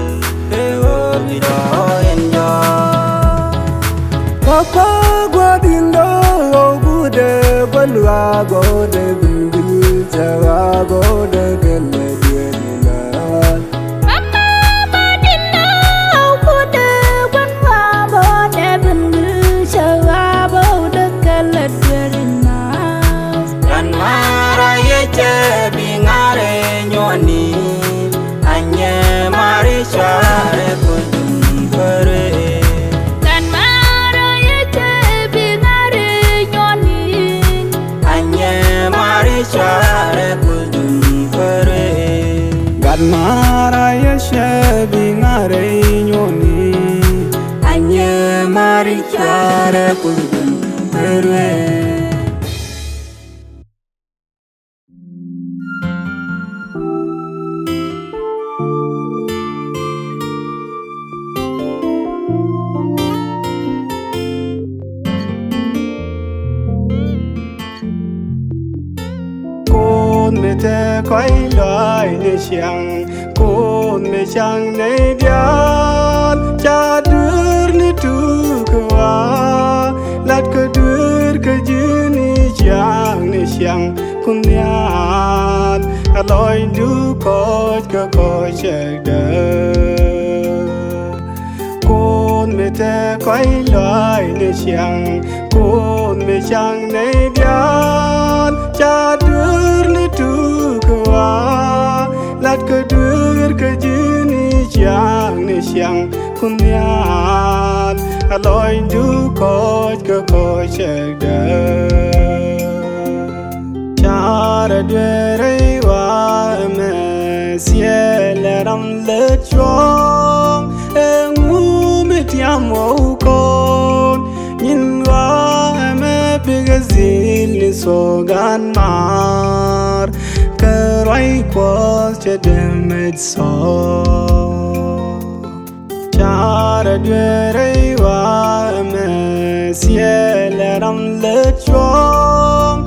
Papa Guadindo, Bude, Banwago, de Bilbil, Chago de Gala Dwerina. Mama madina kude wanwa bone bindu chawabo de kaladwerina. Dan mara yeche bingare nyoni anye mari chare kudun pere. Dan mara yeche bingare nyoni Anye mari chare kudun pere. Gadmara yeshe bingare nyoni Anye mari chare kudun pere. me te quay lại để chẳng côn me chẳng này đian cha đưa ni tu qua lát cơ đưa cơ dư ni chẳng ni chẳng kun nhàn lối du coi chạy đời côn me te quay lại để chẳng côn me chẳng này đian cha đưa ni tu qua lát cơ đưa cơ dư ni chẳng kun nhàn lối du coi chạy đời cha đưa rây qua mẹ ciel ram lệ chuông ngu mê tiam mâu con nhìn qua mẹ bê zil so gan mar cơ rai qua che demet so cha đưa rây qua mẹ ciel ram lệ chuông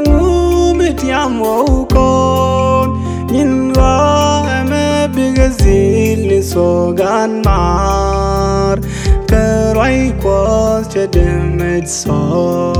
ngu mê tiam mâu con nhìn qua mẹ bê zil so gan mar cơ rai qua che demet so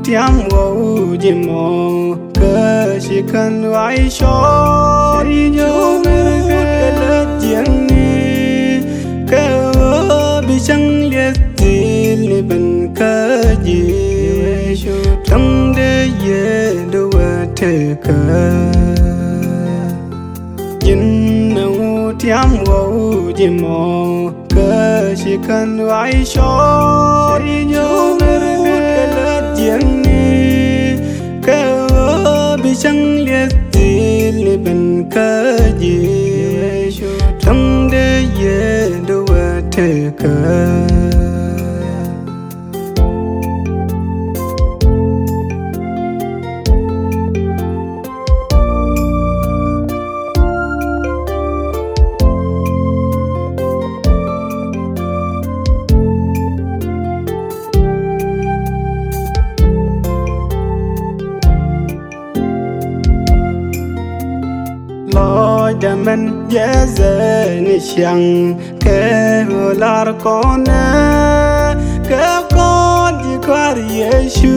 tiam wo jimo cơ chỉ cần vài cho đi nhớ cái lệ giang ni cái bị chẳng liệt gì bên cơ gì trong đây ye đâu thể cơ nhìn nấu tiam wo jimo cơ chỉ cần vài cho đi nhớ cái lệ giang bị chẳng liệt gì bên cơ gì trong đây ye đâu thể cơ demen yeze ni shang ke lar kone ke kon di kwar yeshu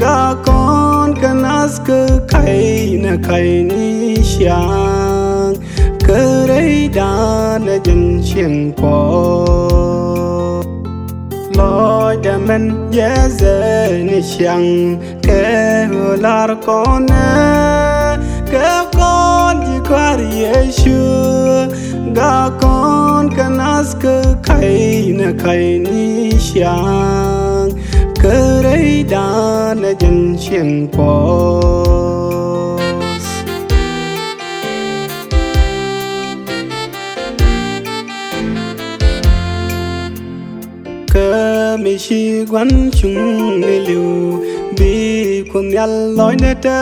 ga kon kanas ke kai na kai ni shang ke rei dan jen chen po loi demen yeze ni shang ke lar kone ke kon di kwar yeshu ga kon kanas ke kai na kai ni shang ke rei dan jen chen po mi shi quan chung ni liu bi kun yal loi na ta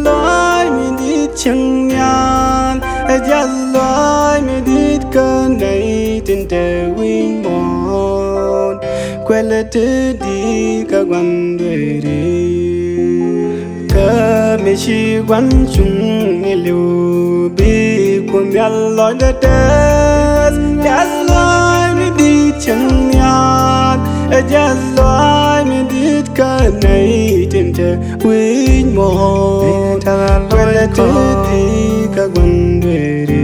loi mi đi chăng nhan ja loi mi đi cơ này tin te win mon quelle te di ka quan đuôi đi cơ mi shi quan chung ni liu bi kun yal loi na ta loi mi đi chăng nhan ja loi mi đi cơ này tin te win mon quelle te di ka quan đuôi đi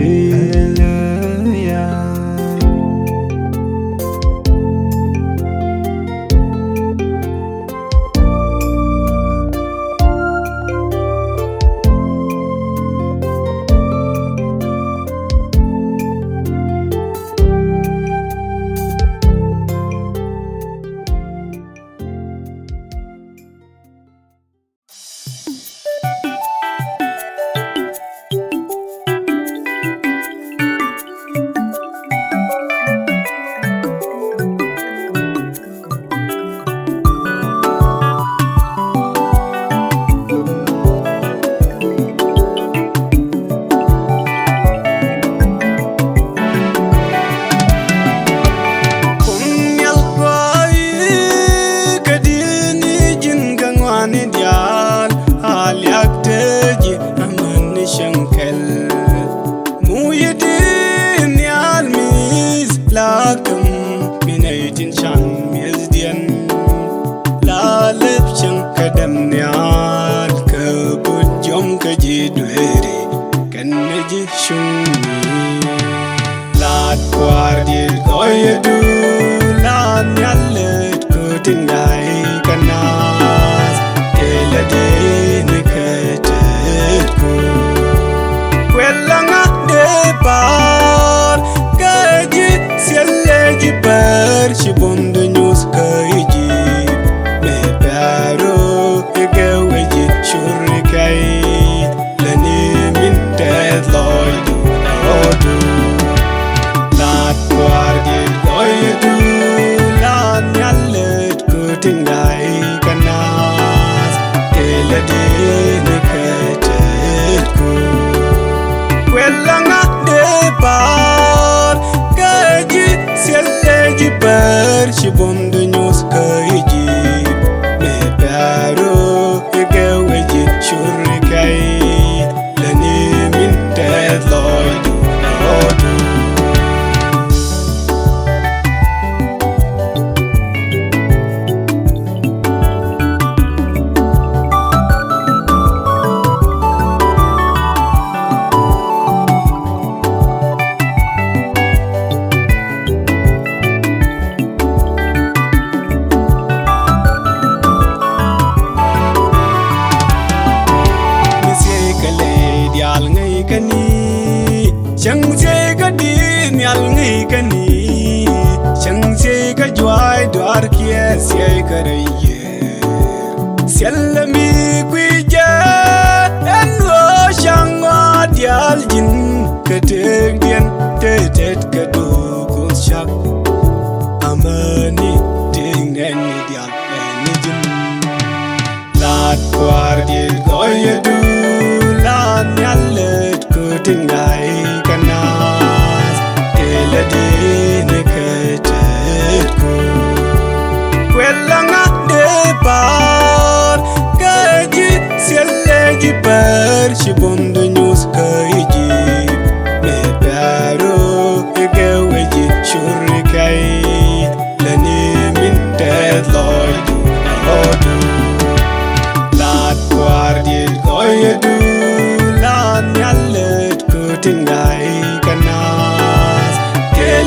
She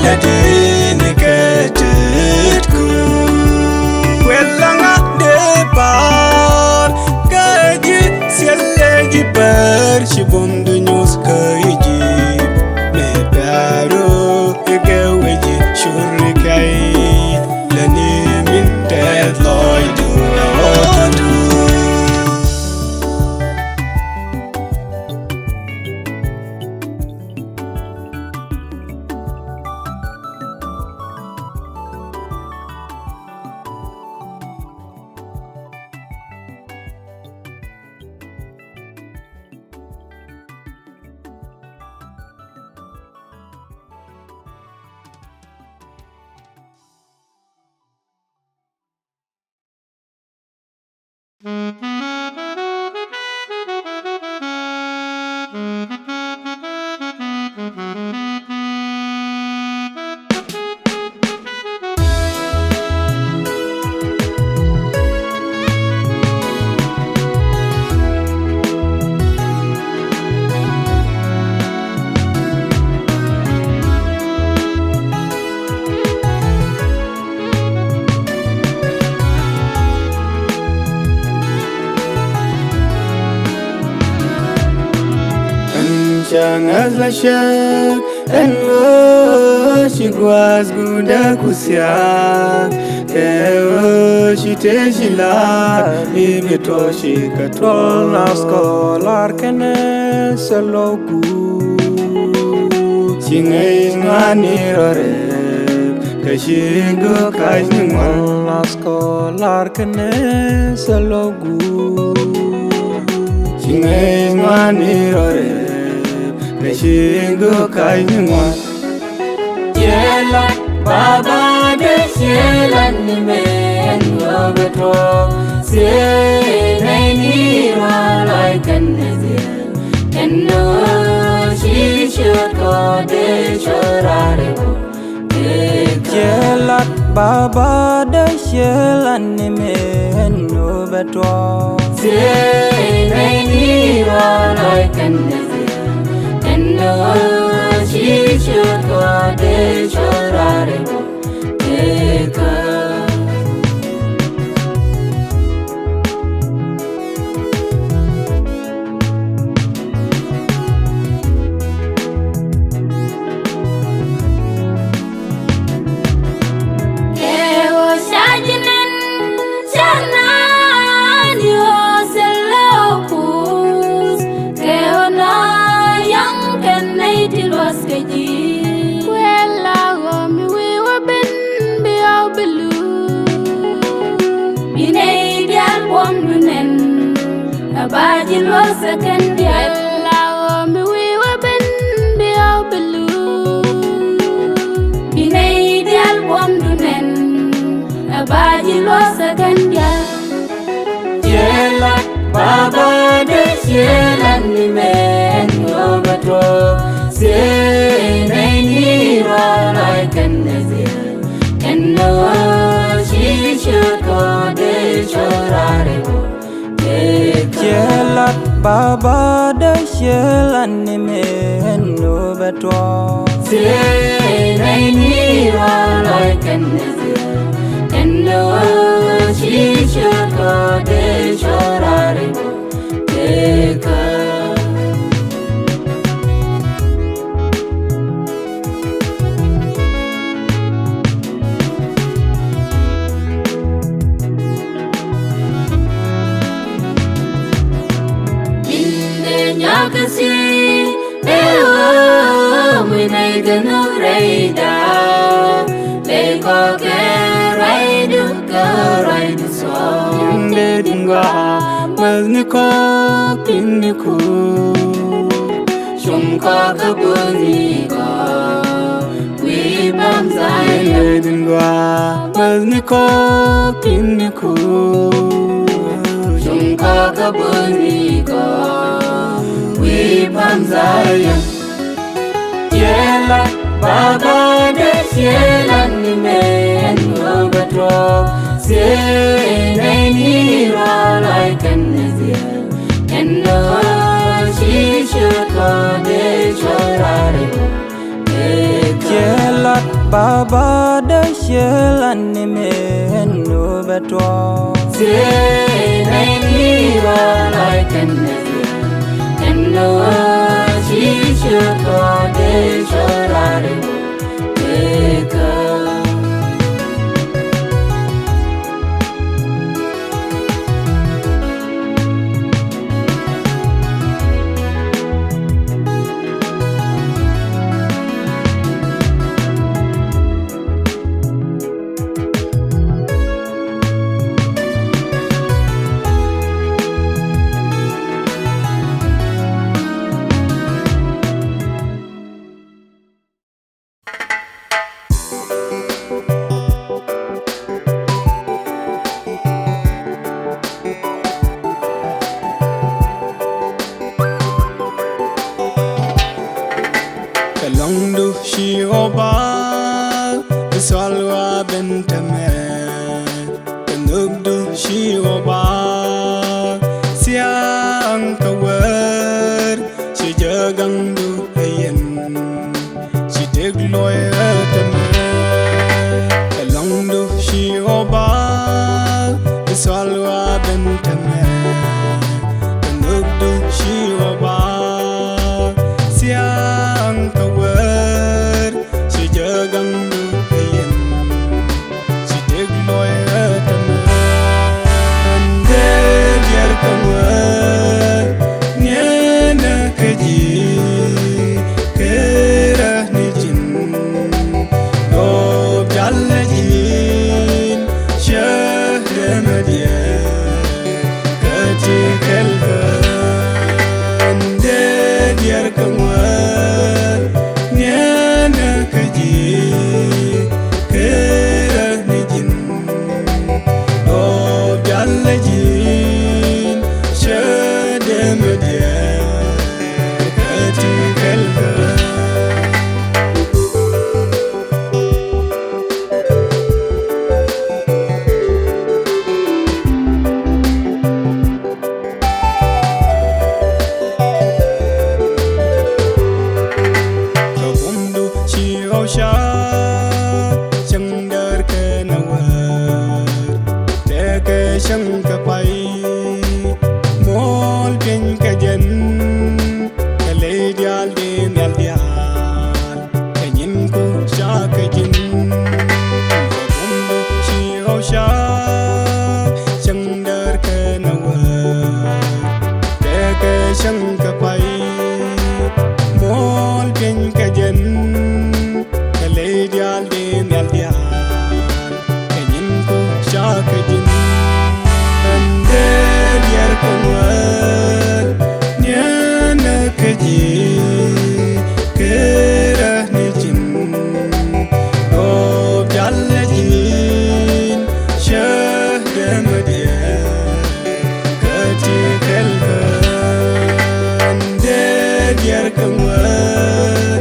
Ladini Katitku Welanga Depar Gaji Sialeji Per Shibundu News Kaiji Medaro Egaweji Shurikai Lani Minted Lloyd As la shak and she was good akusia she teshi la ibito she katol na scholar kene saloku singay ngani rore kashi go kashi ngon na scholar kene saloku singay ngani rore Neshingo kainwa Yela baba de shela ni men obeto se naini wa like an and no she should go de chorare Yela baba de shela ni men obeto se naini wa like an no, she should go de chorare Bajin was a candy, allow me, we were been be out below. In a deal, one to men, a bajin was a candy. Yella, Baba, the shell and the men overthrow. Say, they need all I can see. And no, she should go, they should. Yela baba de shela ni men no beto Say naini wa like and no she should go de chorare Nyakasi, we made a no radar. They go get right so. Ndedinga mazniko pinniku Shumka kabuniko, we bamzai. Ndedinga mazniko pinniku Shumka kabuniko, we bamzai. Yela baba de shela ni men overthrow. Say naini ra like an and no she should go de chorare. Yela beto Say naini wa like and no she should go de shorare Kalondu shi oba Salwa bentame Kanugdu shi oba Siang kawer Si jagangdu hayen Si degloy atame Kalondu shi oba Salwa bentame Kanugdu shi oba Siang kawer Si jagangdu hayen Si degloy atame Ande diar kawer Nyana kaji Kerah nijin Lob jalajin Syahda madia Katikal Ande diar kawer Nyana kaji Kerah nijin Lob jalajin Syahda madia Katikal Kabundu shi osha Shandar ke nawar Teke shang kapai Mol ken kajen Kale dial din yal dial Kanyin ko sha kajin Kabundu shi osha Shandar ke nawar Teke shang kapai Mol ken kajen Kale dial din yal dial Kanyin ko sha kajin Ande diar kawer Nyana kaji Kerah nijin Lob jalajin Syahda madia Katikal Ande diar kawer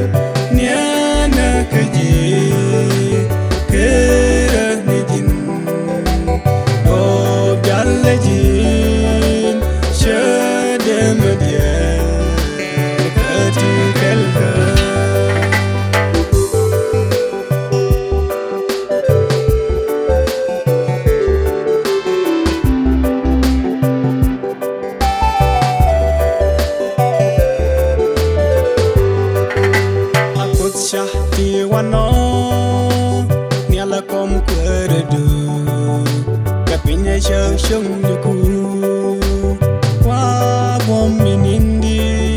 Nyana kaji Kerah nijin Lob jalajin Syahda madia Katikal Akut syah tiwano Niala kom kweredu Kapinya syah syung duku Wa bom minindi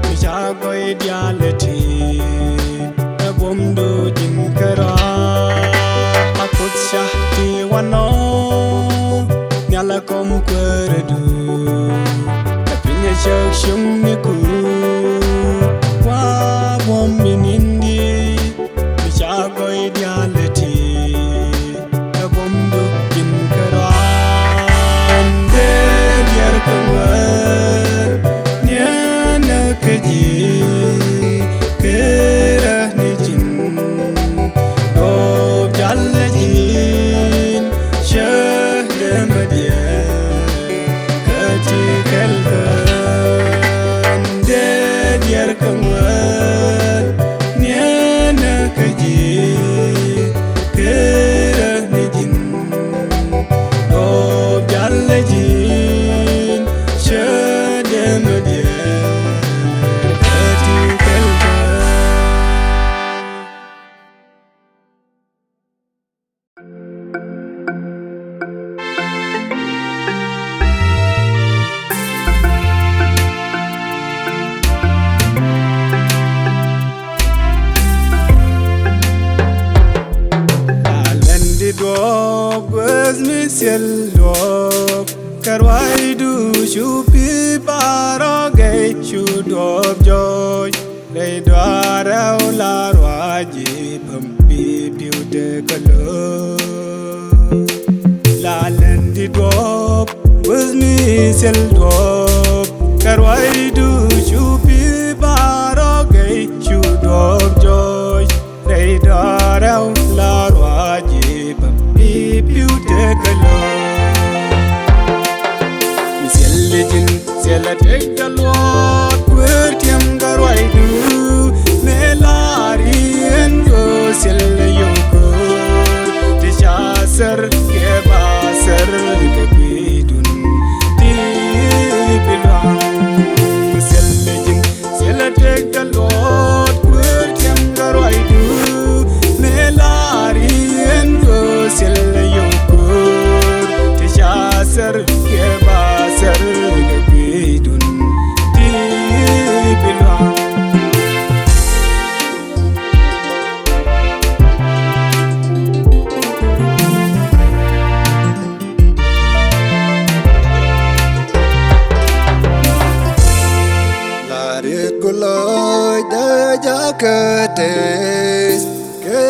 Misagoy dialeti Bom do jin kara Akut syah tiwano Niala kom kweredu Kapinya syah syung duku Wa bom minindi Misagoy dialeti Bom do jin kara Ande diar kawer Nyana kaji Kerah nijin Lob jalajin Syahda madia Katikal Ande diar kawer Nyana kaji Kerah nijin selok karwai du shupi parogai shudop joy dei dwara ularwaji pampi piude kalo lalendi dop was me sel dop karwai du shupi parogai shudop joy dei dwara ularwaji pampi piude kalo Selejin sela take the Lord word yam garwai du melari en go sela yoko de chasar ke basar ke bidun ti bilwang selejin sela take the Lord word yam garwai du melari en go sela yoko de chasar ke basar ke bidun ti bilwang Larit kuloi da jakates ke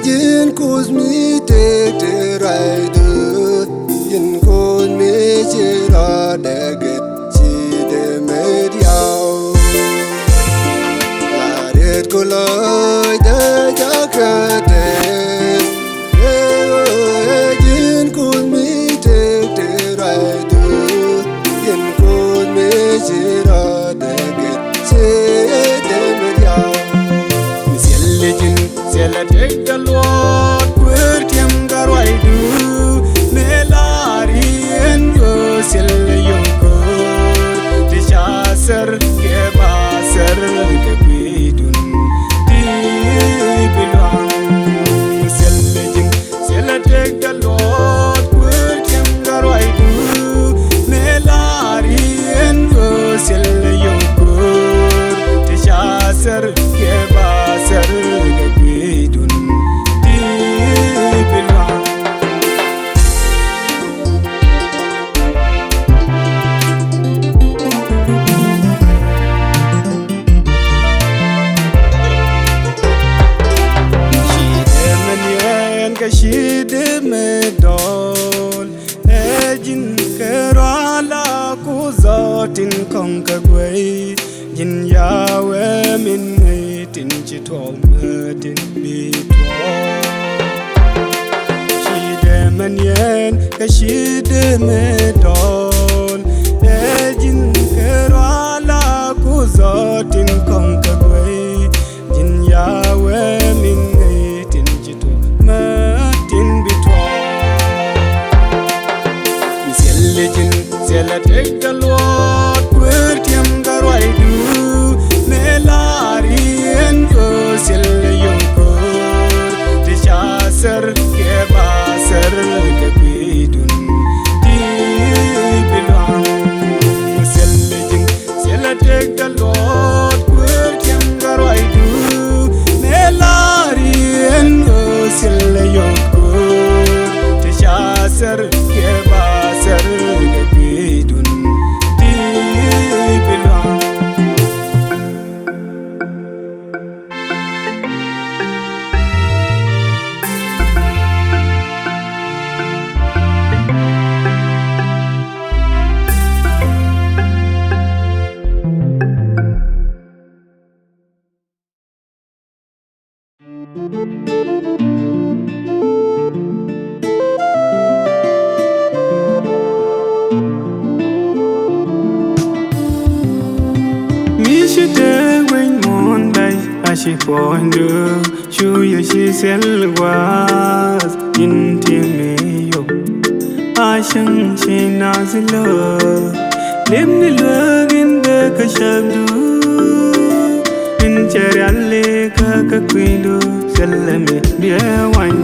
jin kuzmi te te raidu yin kuzmi chira deget chi de mediao Larit kuloi da jakates ke jin kuzmi te te raidu yin kuzmi chira deget chi de mediao Selejin sela take the Lord word yam garwai du melari en go sela yoko de chasar ke basar ke bidun ti bilwang Selejin sela take the Lord word yam garwai du melari en go sela yoko de chasar ke basar ke bidun ti bilwang Shidemedol ejin kerala kuzotin konkagway jin yawe min tin chitometin bitwa Shidemenyen shidemedol ejin kerala kuzotin konkagway jin yawe min tin bitwa Selejin sela take the Lord word yam garwai du melari en go sela yoko de chasar ke basar ke bidun ti bilwang Selejin sela take the Lord word yam garwai du melari en go sela yoko de chasar ke basar ke bidun ti bilwang She pointu chu ye she selwas intimiyo ashang she nazilo lemni login de kashabdu incharalle ka kwindu selame biawan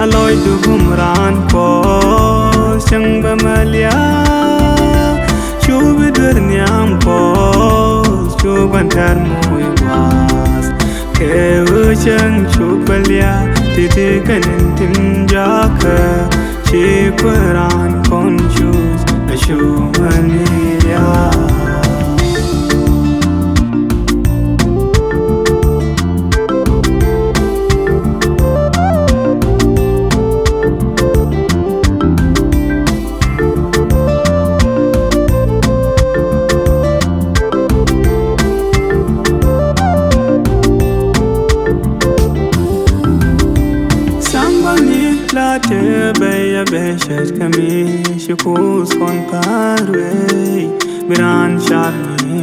aloy du humran ko changba malia chubi durnyam ko chuban tar moy was ke uchang chubalia titi kanin tim jaka She put on conscious a shumania. Te baya beshet kami shukus kon parwe biran sharni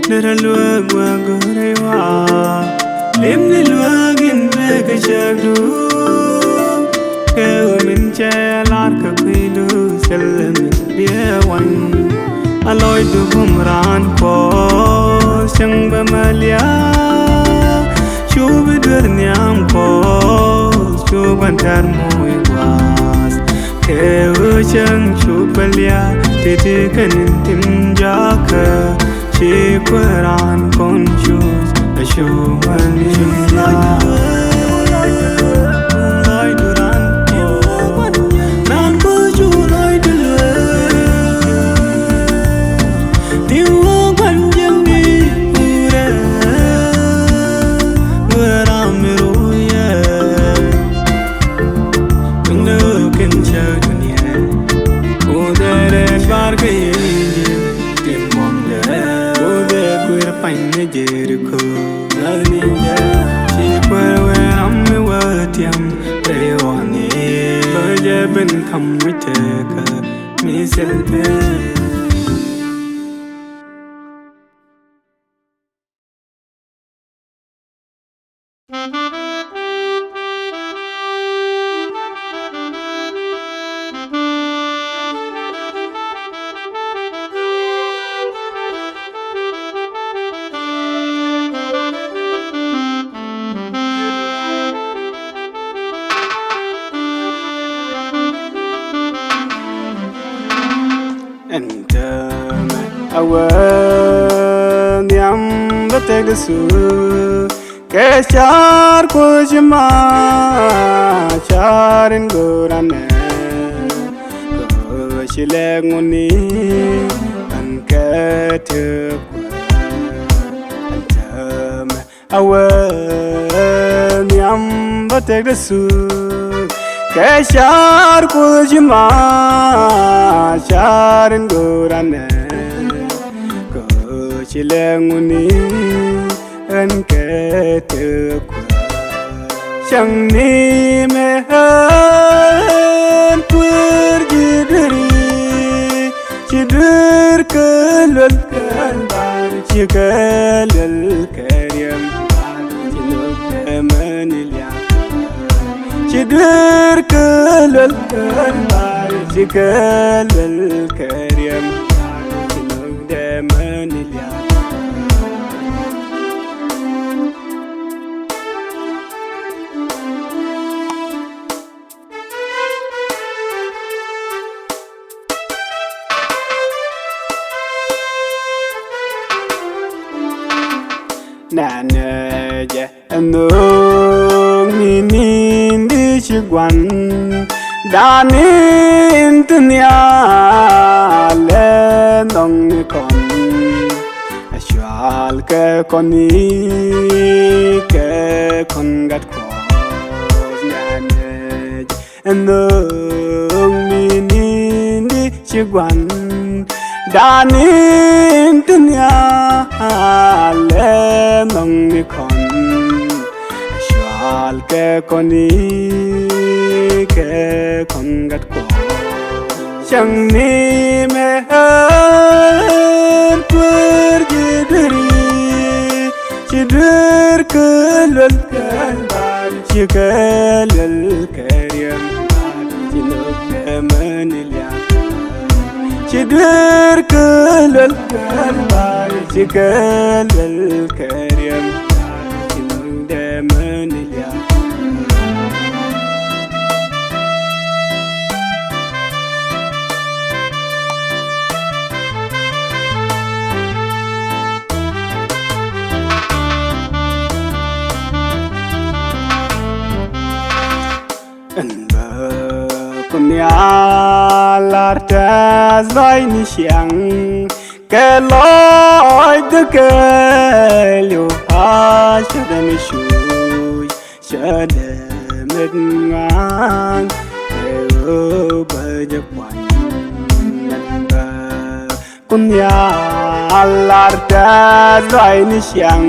dera luag wagorewa limni luagin bega shagdu ke min chelar ka kwidu selmin biawan aloy du humran ko sang bamalia shubi durnyam ko chuban tar muy was ke uchang chubalia titi kanin tim jaka chi quran conscious a shumania loy duran nan ko chu loy Jericho, Lavinia, she put when I'm the word, they want it. But you've been come with me, self. Awam bategasu keshar kujma charin gorane koshilenguni ankatuk antam awam bategasu keshar kujma charin gorane chilenguni an ketukwa chang ni me han pur jidri jidir kalal kan bar jikalal karyam jinok manilya jidir kalal kan bar jikalal karyam jinok manilya Nanaja anong minindi chigwan danin tunya lenong kon ashwal ke koni ke kongat ko nanaja anong minindi chigwan danin tunya lenong kon shwal ke koni ke kongat ko chang ni me han pur jidri jidir kalal kan bar jikalal karyam jinok manilya jidir kalal kan bar jikalal karyam jinok manilya alartas loy ni siang ke loy de ke lu ha shada mi shui shada mit ngang ke ba de kwan nanda kun ya alartas loy ni siang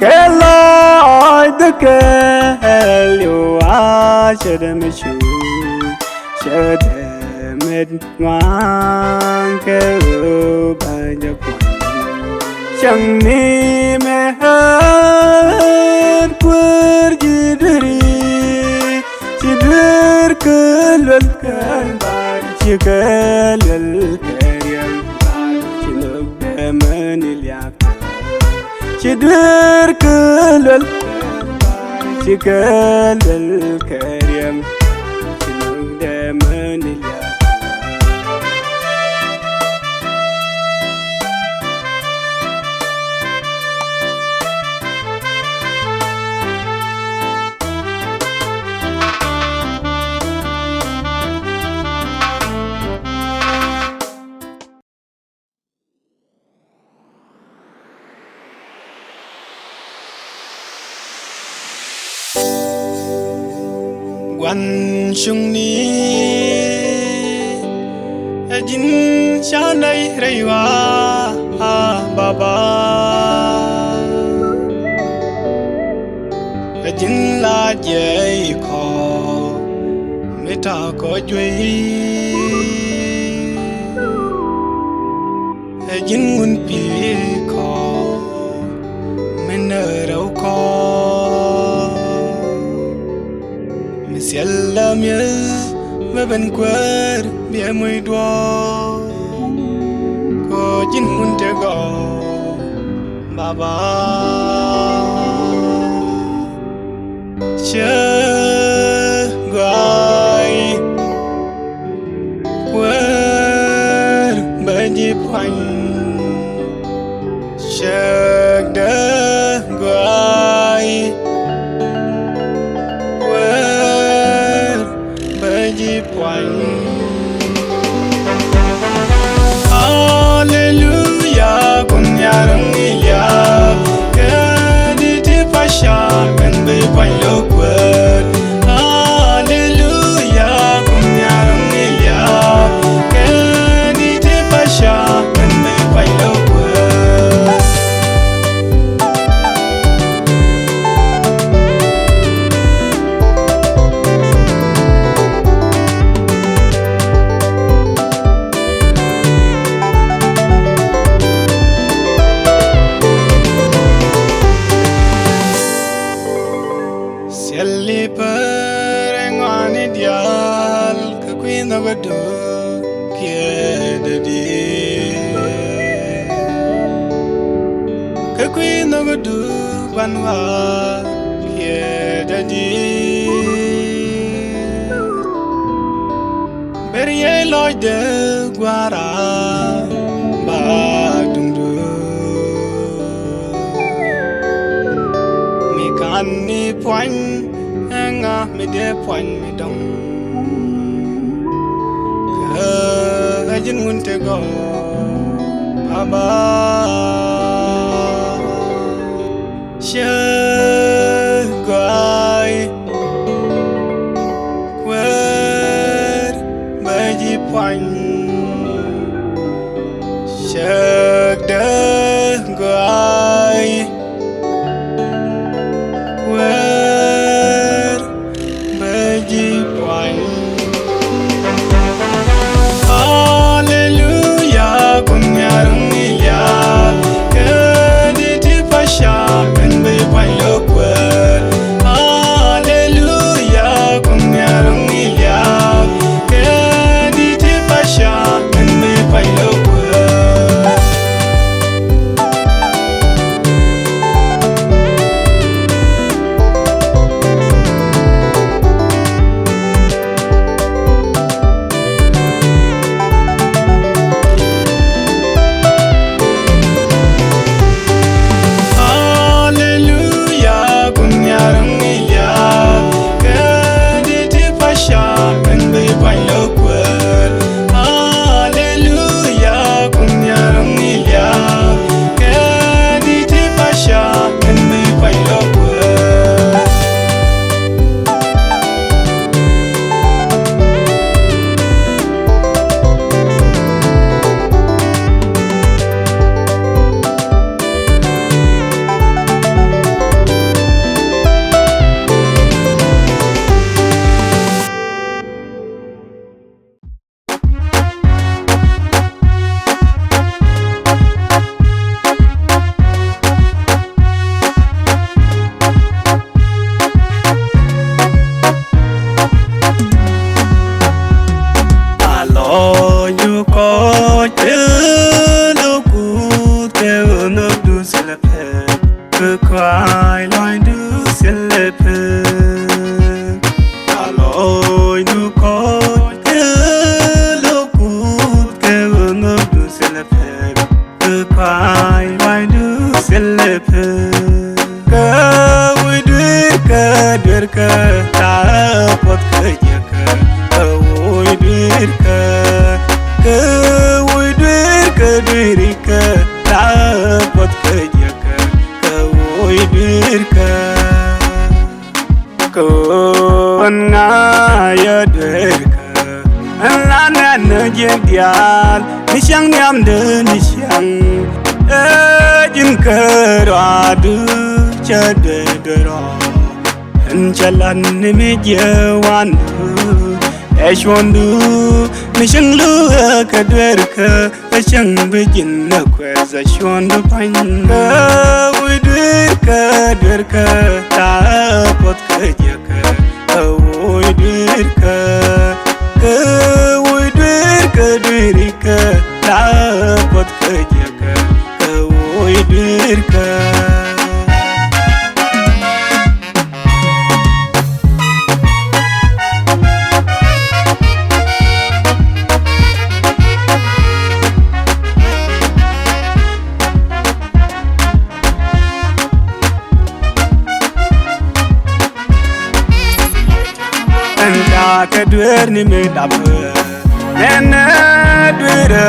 ke loy de ke lu ha shada mi shui shada mit ngang ke ba de kwan chẳng ni me har quer jidir kelal kalbar jigalal karyam jinub damanilyak jidir kelal jigalal karyam jinub damanilyak Quan chung ni ajin cha nay reiwa baba ajin la jai kho meta ko chui ajin un pi kho men rau kho Sialam ya maban kwar bia muy dua ko jin mun te go baba che gai kwar baji phan che da gai Hallelujah, kunyarang ilya, kaditi pasha, kan be pailok word. Hallelujah, kunyarang ilya, kaditi pasha, kan be pailok word. Selli perengani dial ke queen of a do kiede di ke queen of a do banwa kiede di berie loy de guara ba dundu mi kan ni point nga mi de point mi dong ka ajin mun te go baba she gai quer baji point she da gai quer baji point Hallelujah, kunyarang ilya, kaditi pasha, kan be pailok word. Hallelujah, kunyarang ilya, kaditi pasha. kon ngaya derka lana na jedial ni syang nyam de ni syang jin keradu chade dero chalan ni me jewan Eshwandu Mishang lua kadwerka Ashang begin na kweza shwandu panga Uidwerka dwerka Ta pot kajaka Uidwerka Uidwerka dwerka Ta pot kajaka Uidwerka Kadwer ni me dape nene dwere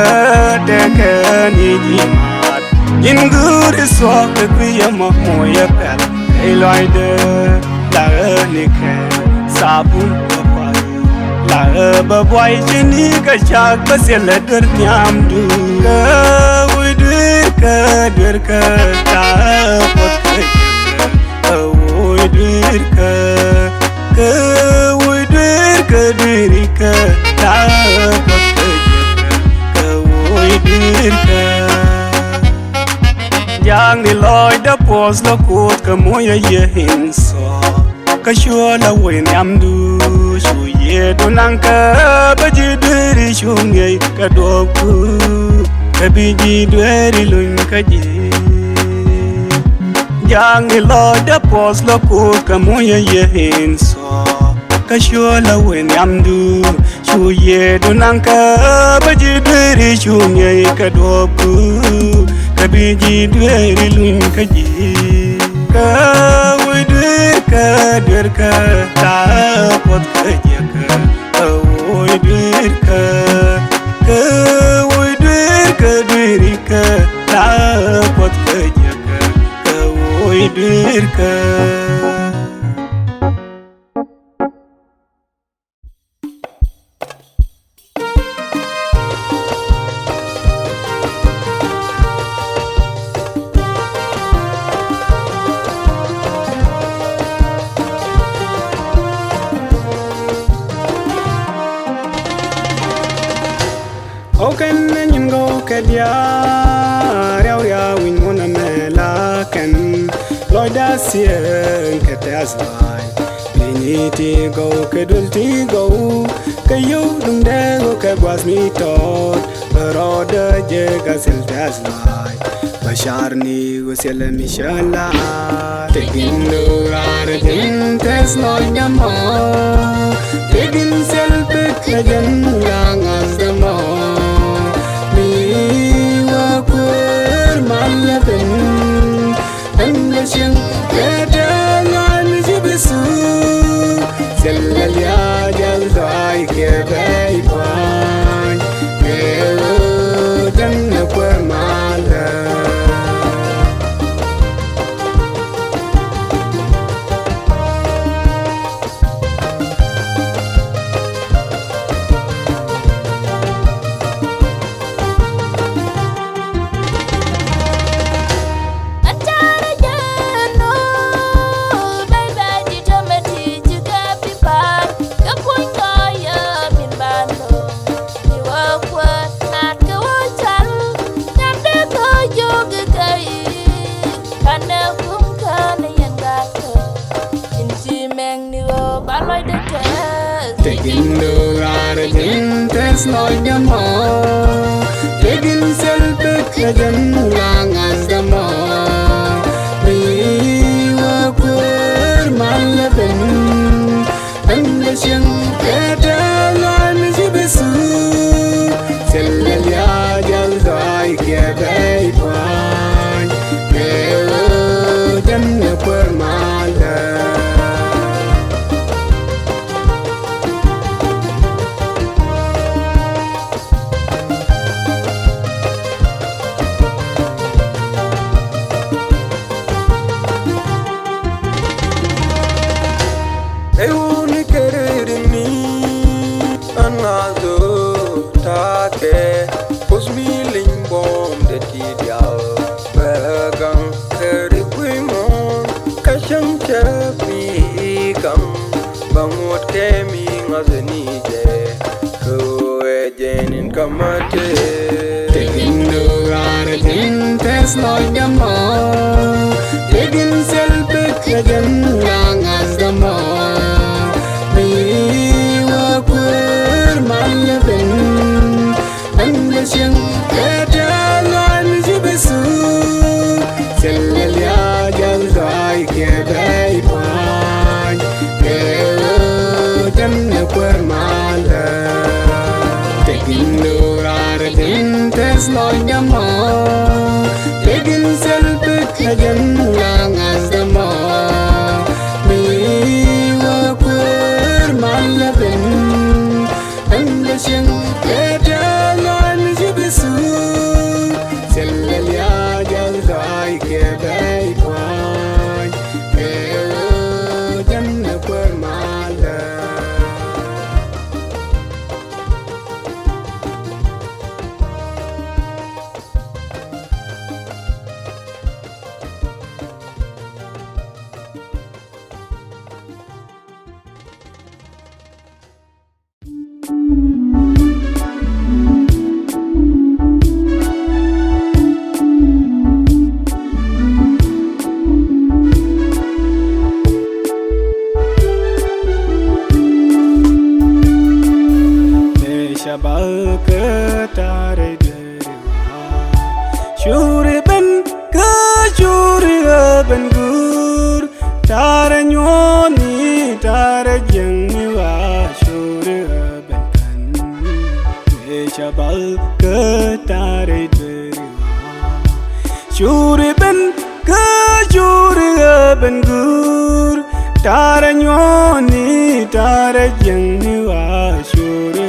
teke ni jimat jingur iswak kuya moya pel eloide la ni ke sabun papai la baboy chini ka chak basel dur nyam du dwer ka ta pot ka oy dwer ka Kedurika ta ka oi dirka Yang ni loy da pos lo kut ka moya ye hinso ka shua la wen amdu shu ye do nang ka baji diri shu ngai ka doku ka biji diri lun ka ji Yang ni loy da pos lo kut ka moya ye hinso Kashola when yamdu shu ye dunanka baji dweri shu nye kadoku kabiji dweri lun kaji ka dwerka ta pot kajaka oy dwerka dwerka ta pot kajaka oy dwerka Oken nyin go kedia rew ya win mona mela ken loida sien ketas lai liniti go kedulti go kayu dum de go ke was mi tot roda je gasel tas lai basharni go sel mishala tegin no arjin tes loida mo tegin sel pet lejan lang as the mo Taking no arrogant as like the more taking self legend long as the more we were poor man living and the shing better line is you be soon Celia just like a baby then the poor man ke pos mi ling bom de ti dia bagang keri kui mon ka chang cha mi kam bangot ke mi ngazani je ko e jenin kamate Taking no rara din tes loy damo Taking selbit kagan lang as damo Mi wa kur malabin Anda siyang katalan jibasu Selya jal gai ke bai pan Keo jam na kur malabin Taking no rara din tes loy damo Taking selbit kagan lang as damo Mi wa kur malabin Anda siyang katalan jibasu Selya jal gai ke bai pan Keo jam na kur malabin Shabal ke tare deriwa Shuri ben ke shuri ben gur Tare nyoni tare jengi wa shuri ben kan Shabal ke tare deriwa Shuri ben ke shuri ben gur Tare nyoni tare jengi wa shuri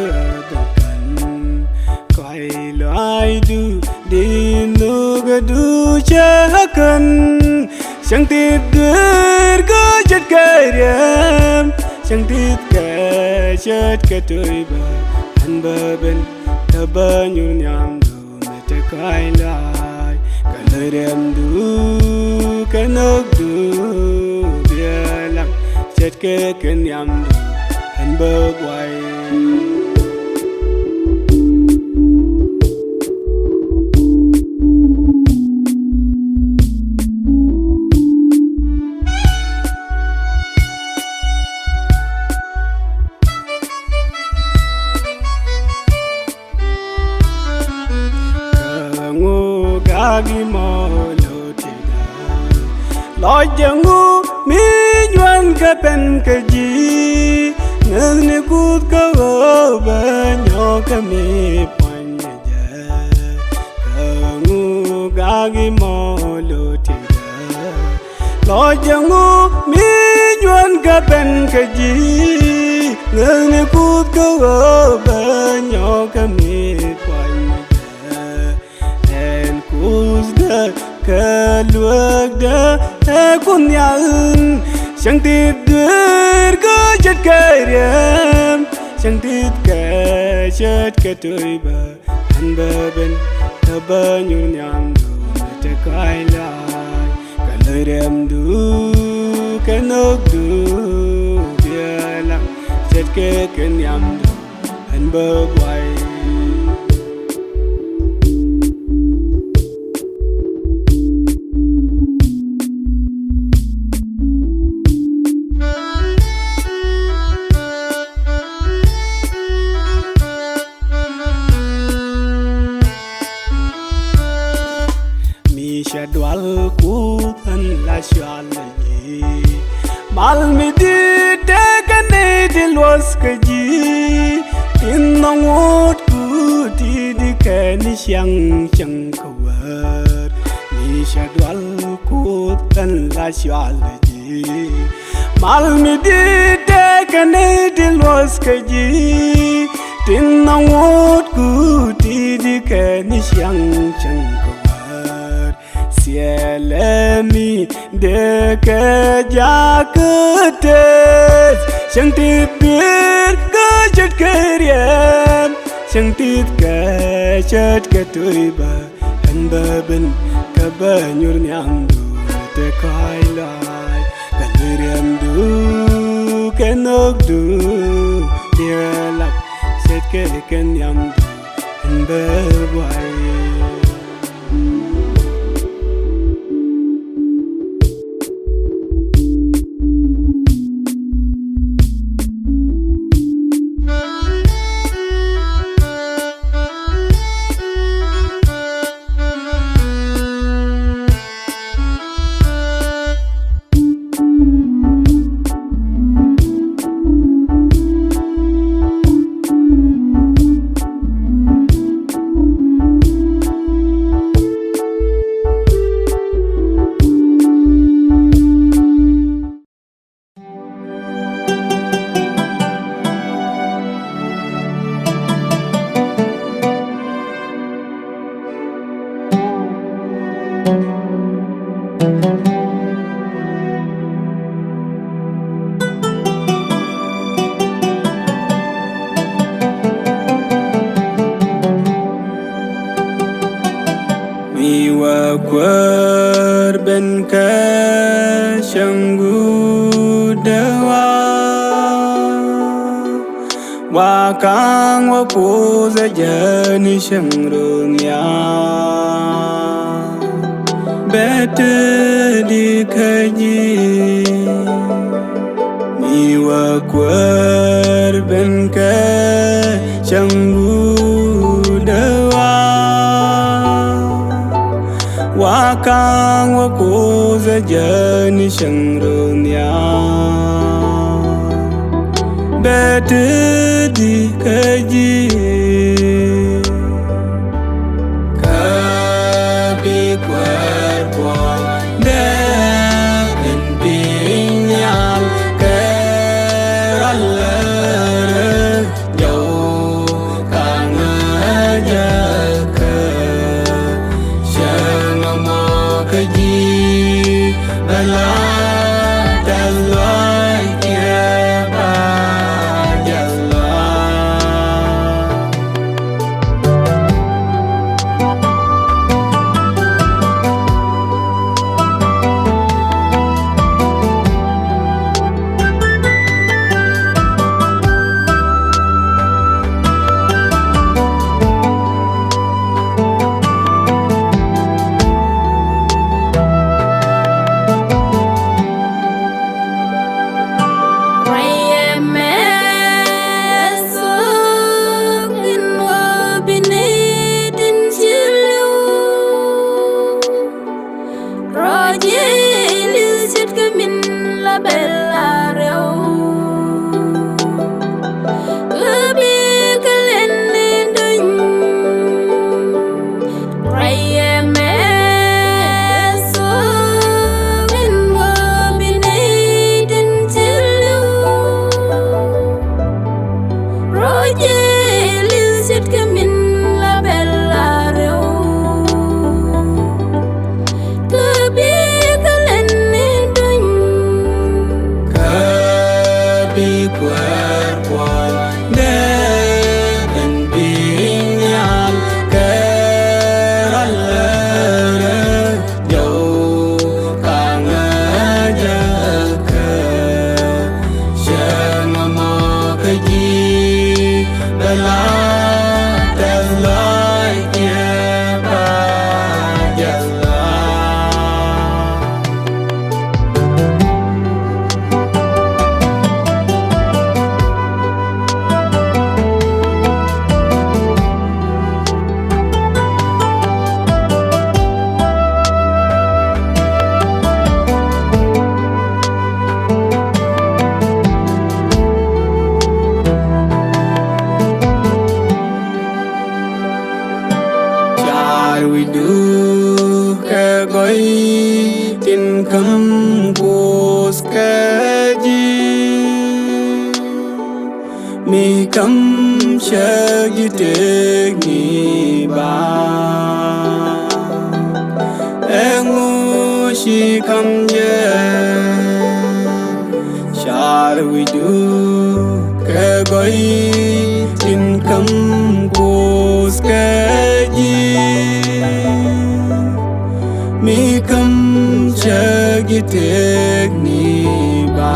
I do din no gadu chakan sang tit gur go chat karam sang tit ka chat ka toy ba han ba ben ta ba nyur nyam du me te kai lai ka lerem du ka nok du bia lang chat ka kan nyam du han ba wai Agi molo tida Loi jangu mi nhuan ka pen ka ji Nâng ni kut ka go ba nyo ka mi panya ja Kangu agi molo tida Loi jangu mi nhuan ka pen ka ji Nâng ni kut ka go ba nyo ka mi panya Uzda kaluagda akun yaun sang tit dur go chat karam sang tit ka chat ka toy ba han ba ben ta ba nyur nyam du te kai lai ka lerem du ka nok du bia lang chat ka kan yam du han ba wai Shadwal kutan la shalaji Mal mi di tekane dilwas kaji Inna ngot kuti di kani syang syang kawar Mi shadwal kutan la shalaji Mal mi di tekane dilwas kaji Inna ngot kuti di kani syang syang kawar Sialami deka jaketes Sang tibir kajat karyam chẳng tiếc kẻ chết kẻ tuổi bà anh bờ bên cả bờ nhur nhang du te coi lại cả người em du cái nước du dia lắc xét cái nhang du anh bờ bay. Quer ben ka shangu dewa wa kang wa pu za jani shangru nya bete di kaji mi wa quer ben ka shangu dewa wa kang wa ko za jani shangru nya bete di kaji ka bi cuerpo de en piñal que raler yo kang aja we do ke goi tin kam kos ke ji mi kam shagi te ni ba engu shi kam ye shall we do ke goi tin kam skaji mi kam chagi tekni ba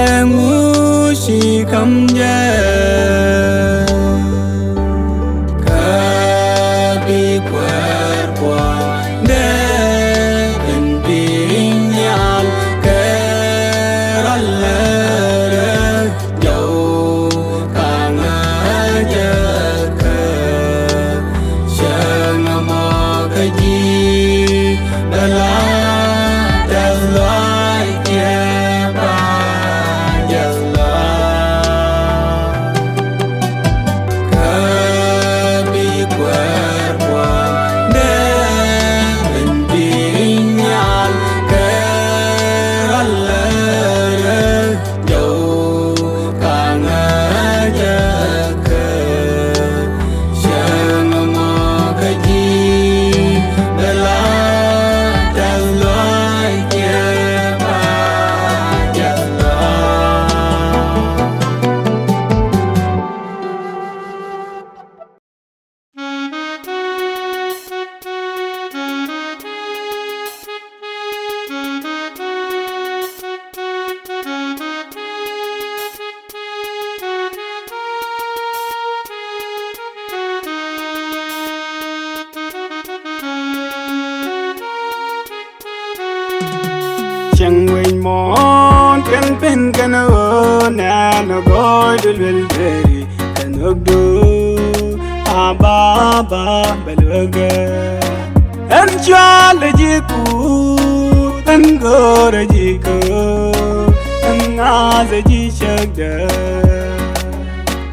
engu shi kam ye kabi cuerpo de en piñal que chẳng quên món pen can na no go dul wel veri can ogdu ababa belga en chale jiku en gore jiku en aze ji shagda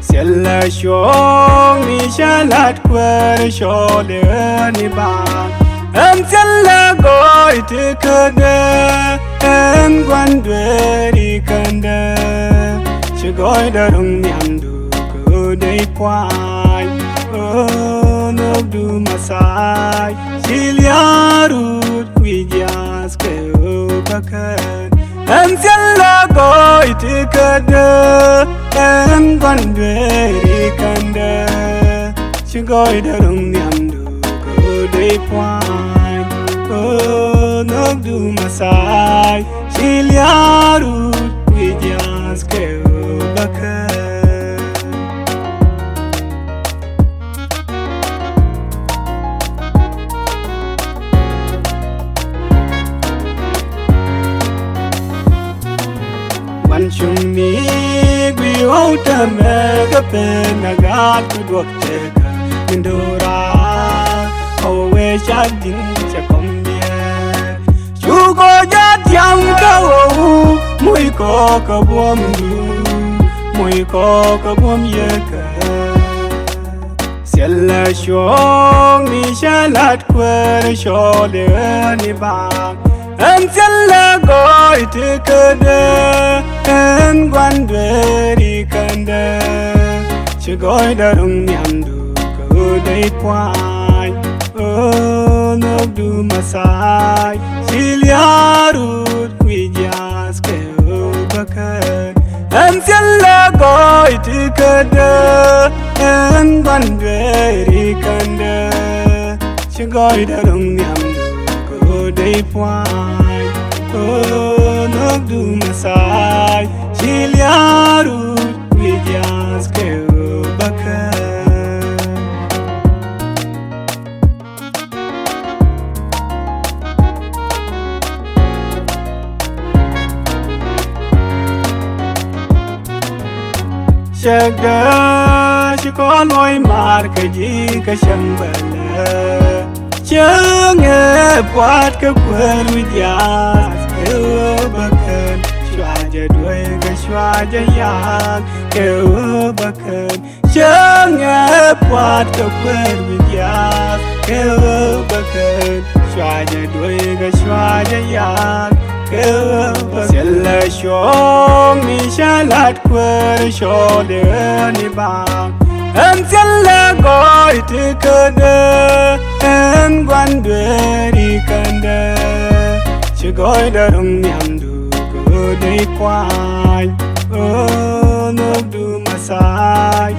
sella shong ni shalat kwar shole ni ba em sella goy te kada em quan dweri kanda chigoy darung nyamdu ko dei kwai no du masai siliarut kwijas ke bakan em sella goy te kada em quan dweri kanda chigoy darung nyamdu ko dei kwai no du masai siliarut kwijas ke bakan wan chung ni gwi ota mega pen agat ku dok teka indora owe shadin chakom Chuko jat yang kau mui ko kabuam du mui ko kabuam ye ka sella shong ni shalat kwer shole ni ba en sella goy te kada en gwandweri kanda chigoy darung nyamdu ko dei kwai no du masai siliarut kwijas ke bakan em sella goy te kada en bandweri kanda chigoy darung nyamdu ko dei kwai no du masai siliarut kwijas ke bakan Shagda shikon oi mar ka ji ka shambala Change puat ka kwer widyas ke bakan Shwaja dwe ka shwaja yak ke bakan Change puat ka kwer widyas ke bakan Shwaja dwe ka shwaja yak sella shong ni shalat kwer shole ni ba em sella goy te kada en gwandweri kanda chigoy darung nyamdu ko dei kwai no du masai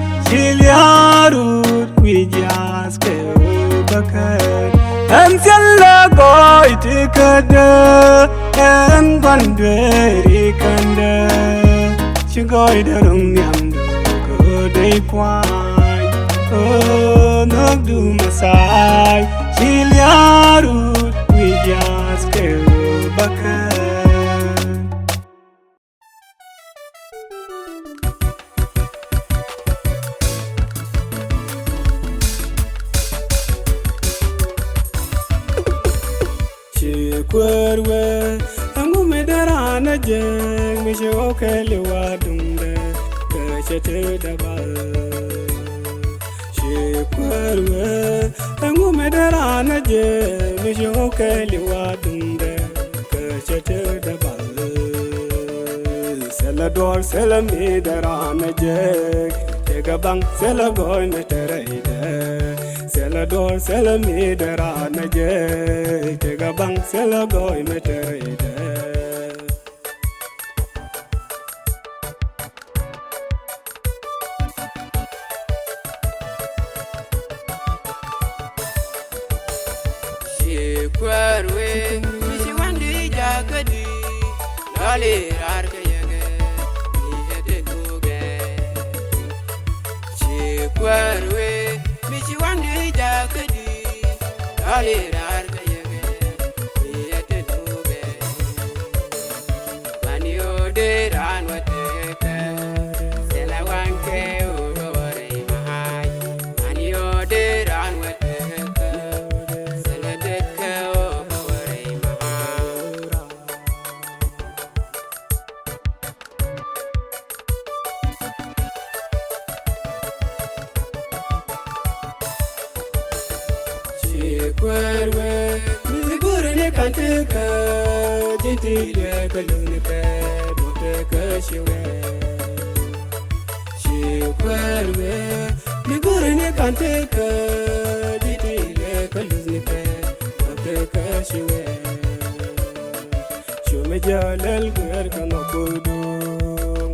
wada and bandweri kanda Chigoy the rung yam go day kwine oh no do masai Chilyaru we just go back Kwerwe angu medarana jeng mi show kele wadunde kachete dabal Kwerwe angu medarana jeng mi show kele wadunde kachete dabal Selador sela medarana jeng tega bang sela goy metereide Selador sela medarana jeng tega bang sela goy metereide Kwerwe misi wandi jagadi lale arke yege ni hete kuge Kwerwe misi wandi jagadi lale arke yege ni hete kuge Mani ode ranwateke sela wanke udore mahai Mani ode ranwateke sela deke udore mahai Kwerwe mizigure ne kanteka jintile kalunike moteka shiwe Kwerwe mizigure ne kanteka jintile kalunike moteka shiwe Shume jalal gwer kana kudu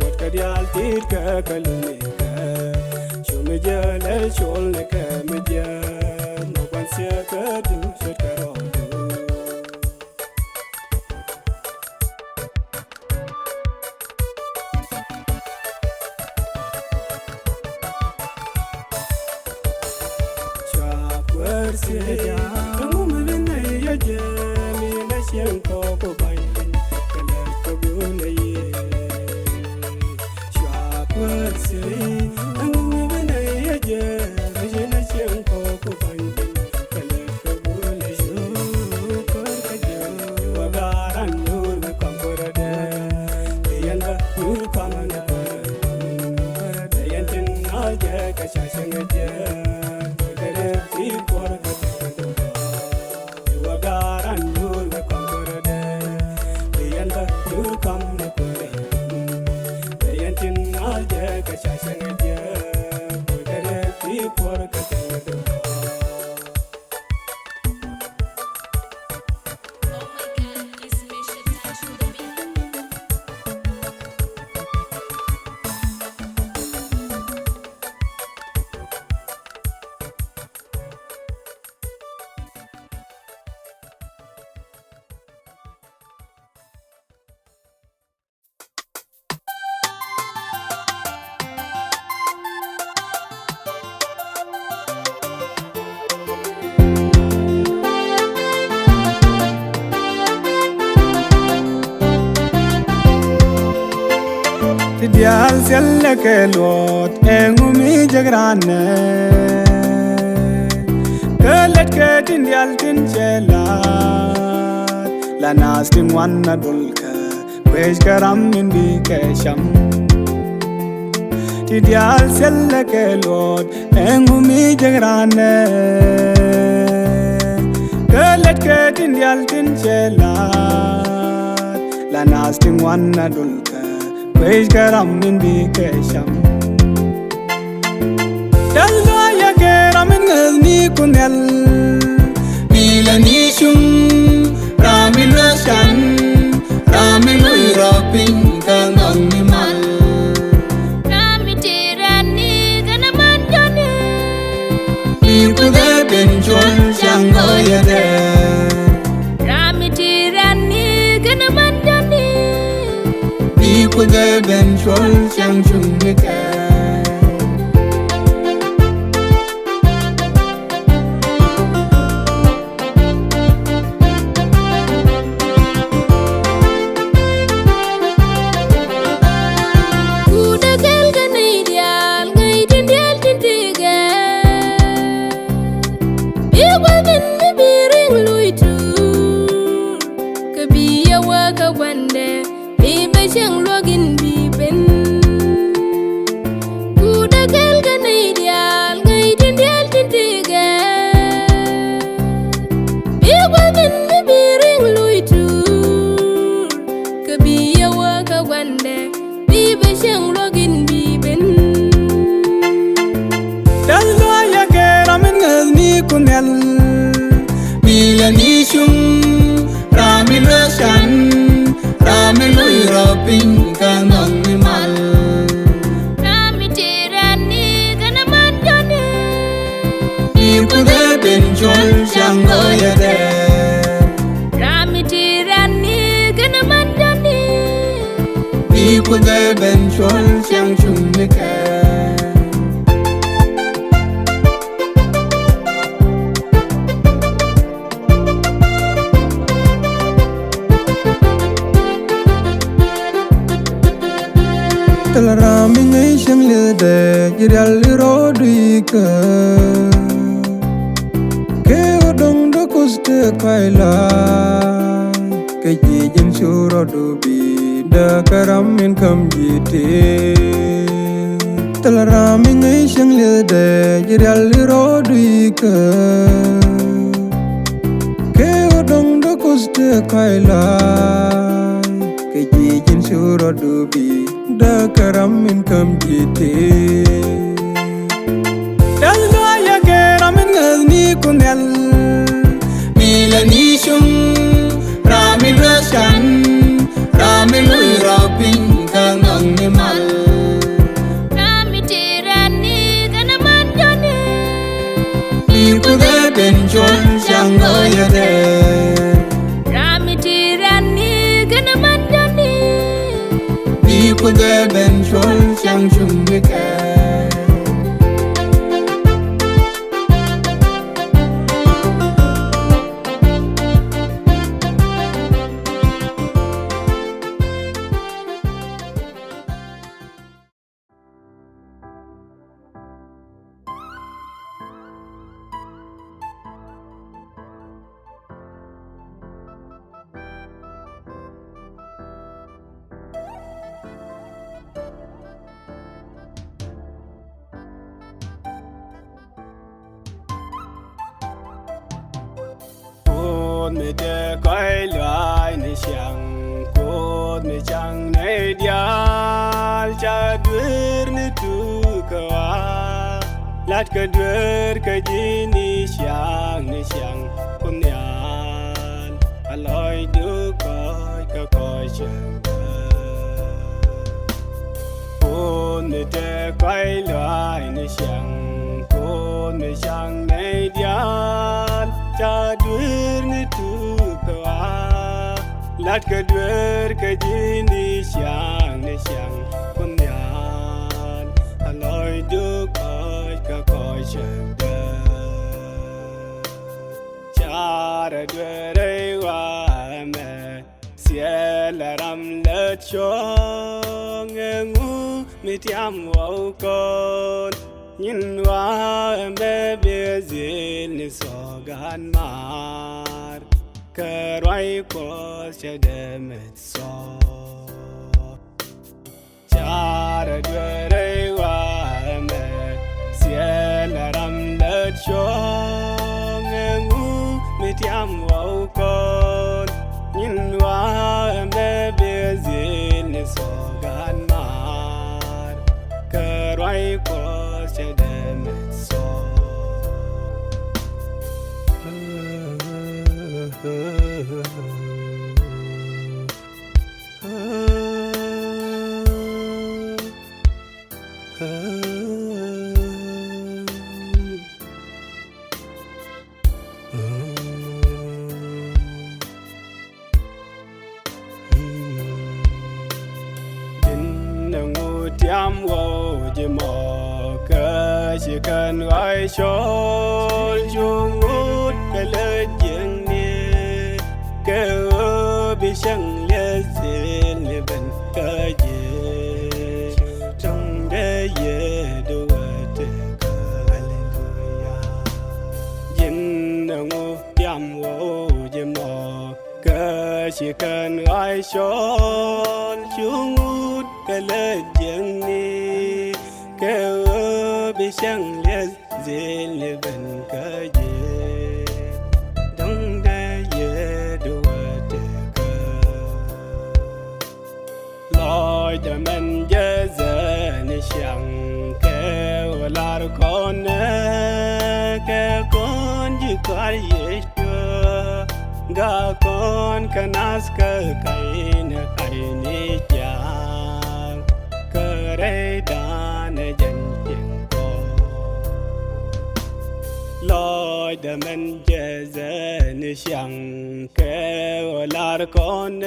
wat kadial tit ka kalunike Shume jalal shol ne ka meja Siaka do shakaro Chakwer siya Angumulina yaje Mina siyangko ko bayin Kalar kaguna ye Chakwer siya Angumulina yaje Mina siyangko ko bayin Dial selle ke lot engumi jagrane kelet ke tin dial tin chelat la nastim wanna dulka kwej karam indi ke sham dial selle ke lot engumi jagrane kelet ke tin dial tin chelat la nastim wanna dulka Kwej karam indi kesham Dalga ya keram ngazni kunel Milani shum Ramil rashan Ramil uirapin kangang nimal Rami tirani kana manjone Nikude benchon shango yade Rami tirani ben chol chang chung me ka Ping kang ang mal Rami tirani kana manjone Iku de ben chol chang oya de Rami tirani kana manjone Iku de ben chol chang chung me ka Rami ngay shang le de jiral ro dui ka ke odong do kuste kaila ke ji jin shuro do bi da karam min kam jite Tal rami ngay shang le de jiral ro dui ka ke odong do kuste kaila ke ji jin shuro do bi da karam min kam jite dal do ya karam min ngazni kunel mila ni shum ramin rashan ramin rapin kang ang mal Rami tirani kana manjone iku de ben chol chang oya de Rami tirani kana manjone Iku de ben chol chang chung me ka Me de kai lai ni xiang ko me chang nei dial cha dur ni tu ka wa lat ka dur ka ji ni xiang kun yan aloi du koi chang ko me de kai lai ni xiang ko me chang nei dial cha dur ni tu ka wa lat ka dur ka ji ni xiang kun yan aloi du koi chang da cha ra dur wa me ciel ram le chong ngu mi tiam wa con nhìn qua em bé bia zin ni so gan mar ke roi ko che de met so char de re wa me ciel ram le chong ngu mi tiam wa con nhìn qua em bé bia zin ni so gan mar ke roi ko che de met so wo je mo ke chỉ cần ai cho chung ngút cái lời chuyện này cái bị chẳng lẽ gì lẽ bên cái gì trong đây ye đồ te hallelujah yin ngô yam wo je mo cái chỉ cần ai cho chung ngút cái lời chuyện này cái bị chẳng lẽ gì lẽ bên cái gì trong đây ye đồ te loi de men je ni chẳng cái là con cái con chỉ có ye chưa ga con canas cái ni chang cái đây đã ne dân tiếng loi de men je ni chẳng cái là con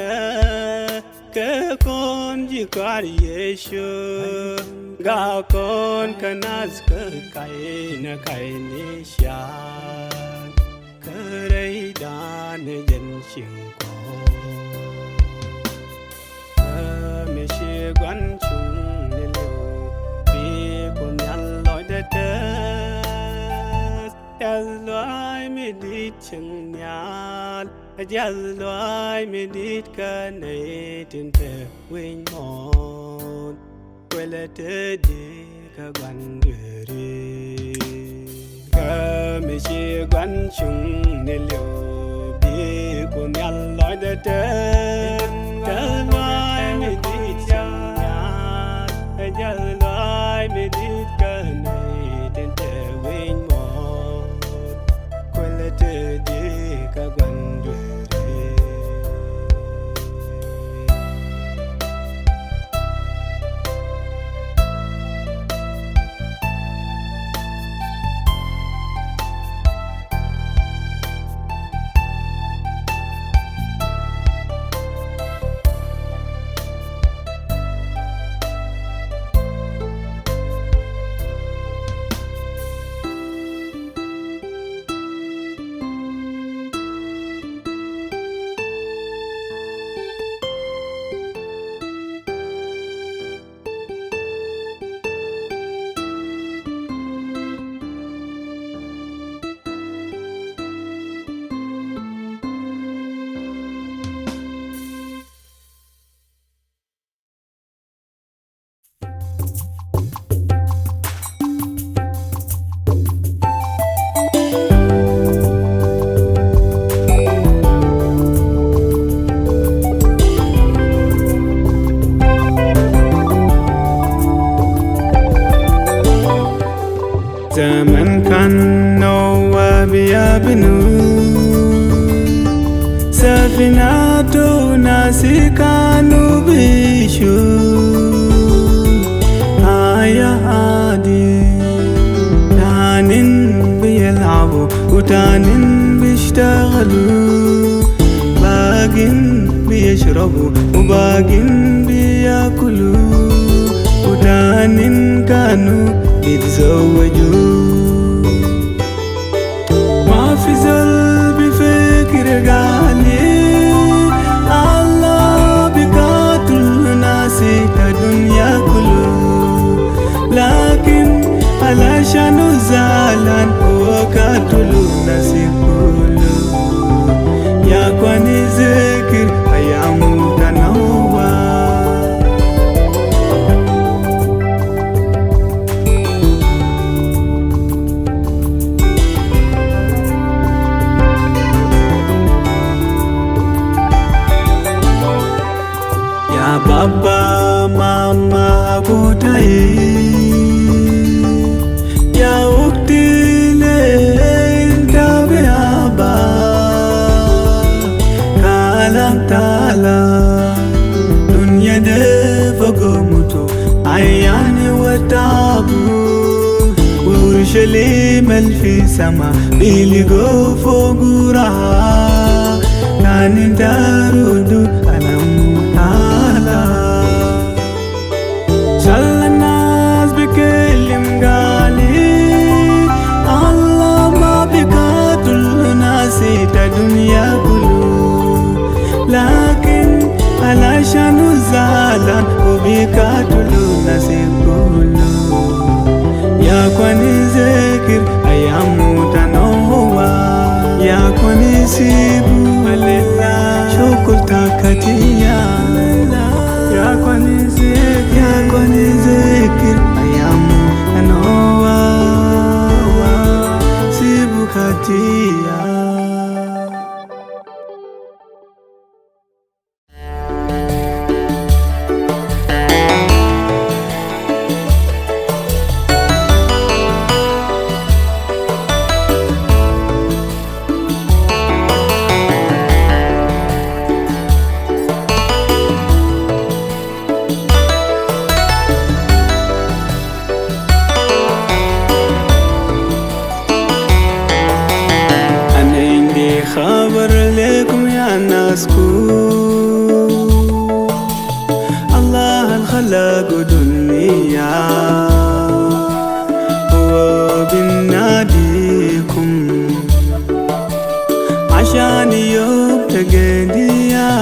cái con chỉ có Yeshua ga con canas cái ni chang cái đây đã ne dân tiếng me she quan chung le lo bi con nhăn lối de ya lối me đi chung nhăn ya lối me đi cái này trên thế quên một quên là thế đi cái quan người cái me she quan chung le lo bi con nhăn lối de ya lối me đi chung nhăn ya lối me đi cái này trên thế quên một quên là thế đi cái quan người zaman kan Noah biyabinu Safinato nasikanu bishu Aya adi tanin biyal'abu utanin bishtaغلو باقin biyashrabu وباقin biyakulu utanin kanu يتزوجوا ما في قلبي فكر قالي الله بقاتل ناسي الدنيا كله لكن علشان زعلان وقاتل ناسي كله يا كواني ذكر أيام تنوى Baba mama kutai ya ukti le tabe aba kalam tala dunya de fogomuto ayani watabu urushalim alfi sama biligo fogura kan darudu anam tala Shalana ذاكر أيام متنوعة يا كوني سيبو ولله شكر تكتيا يا كوني ذاكر أيام متنوعة سيبو كتيا. خبر لكم يا ناسكو الله الخلق دنيا هو بناديكم عشان يبتغي ديا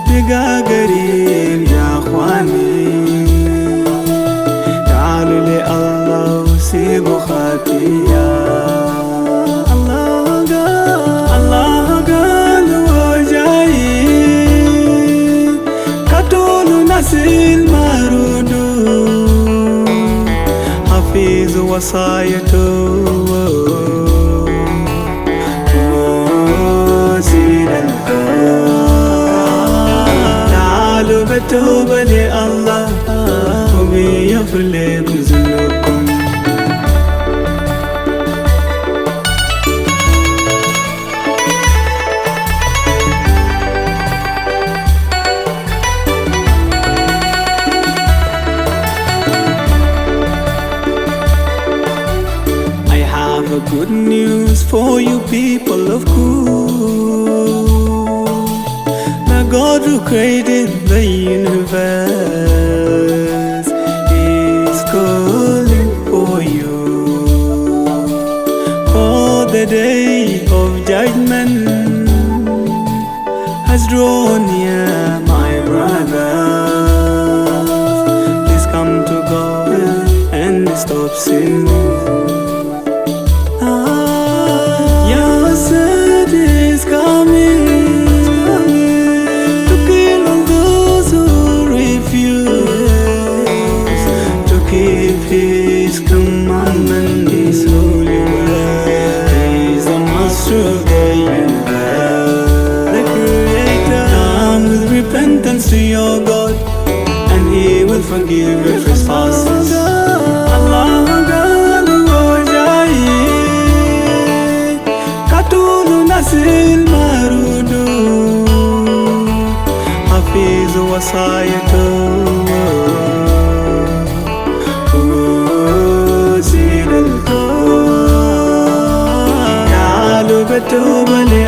بقى قريب يا اخواني تعالوا لله وسيبوا خطيئة. حفيظ وصايته وزير الكون تعالوا بالتوبة لله وبيغفر لكم ذنوبكم. Good news for you people of Cool. The God who created the universe is calling for you. For the day of judgment has drawn near, my brothers. Please come to God and stop sinning. His commandment is holy word. He is the master of the universe, the creator. Come with repentance to your God, and He will forgive your trespasses. Allah galu ojai katulu nasil marudu hafiz wasayatu توبة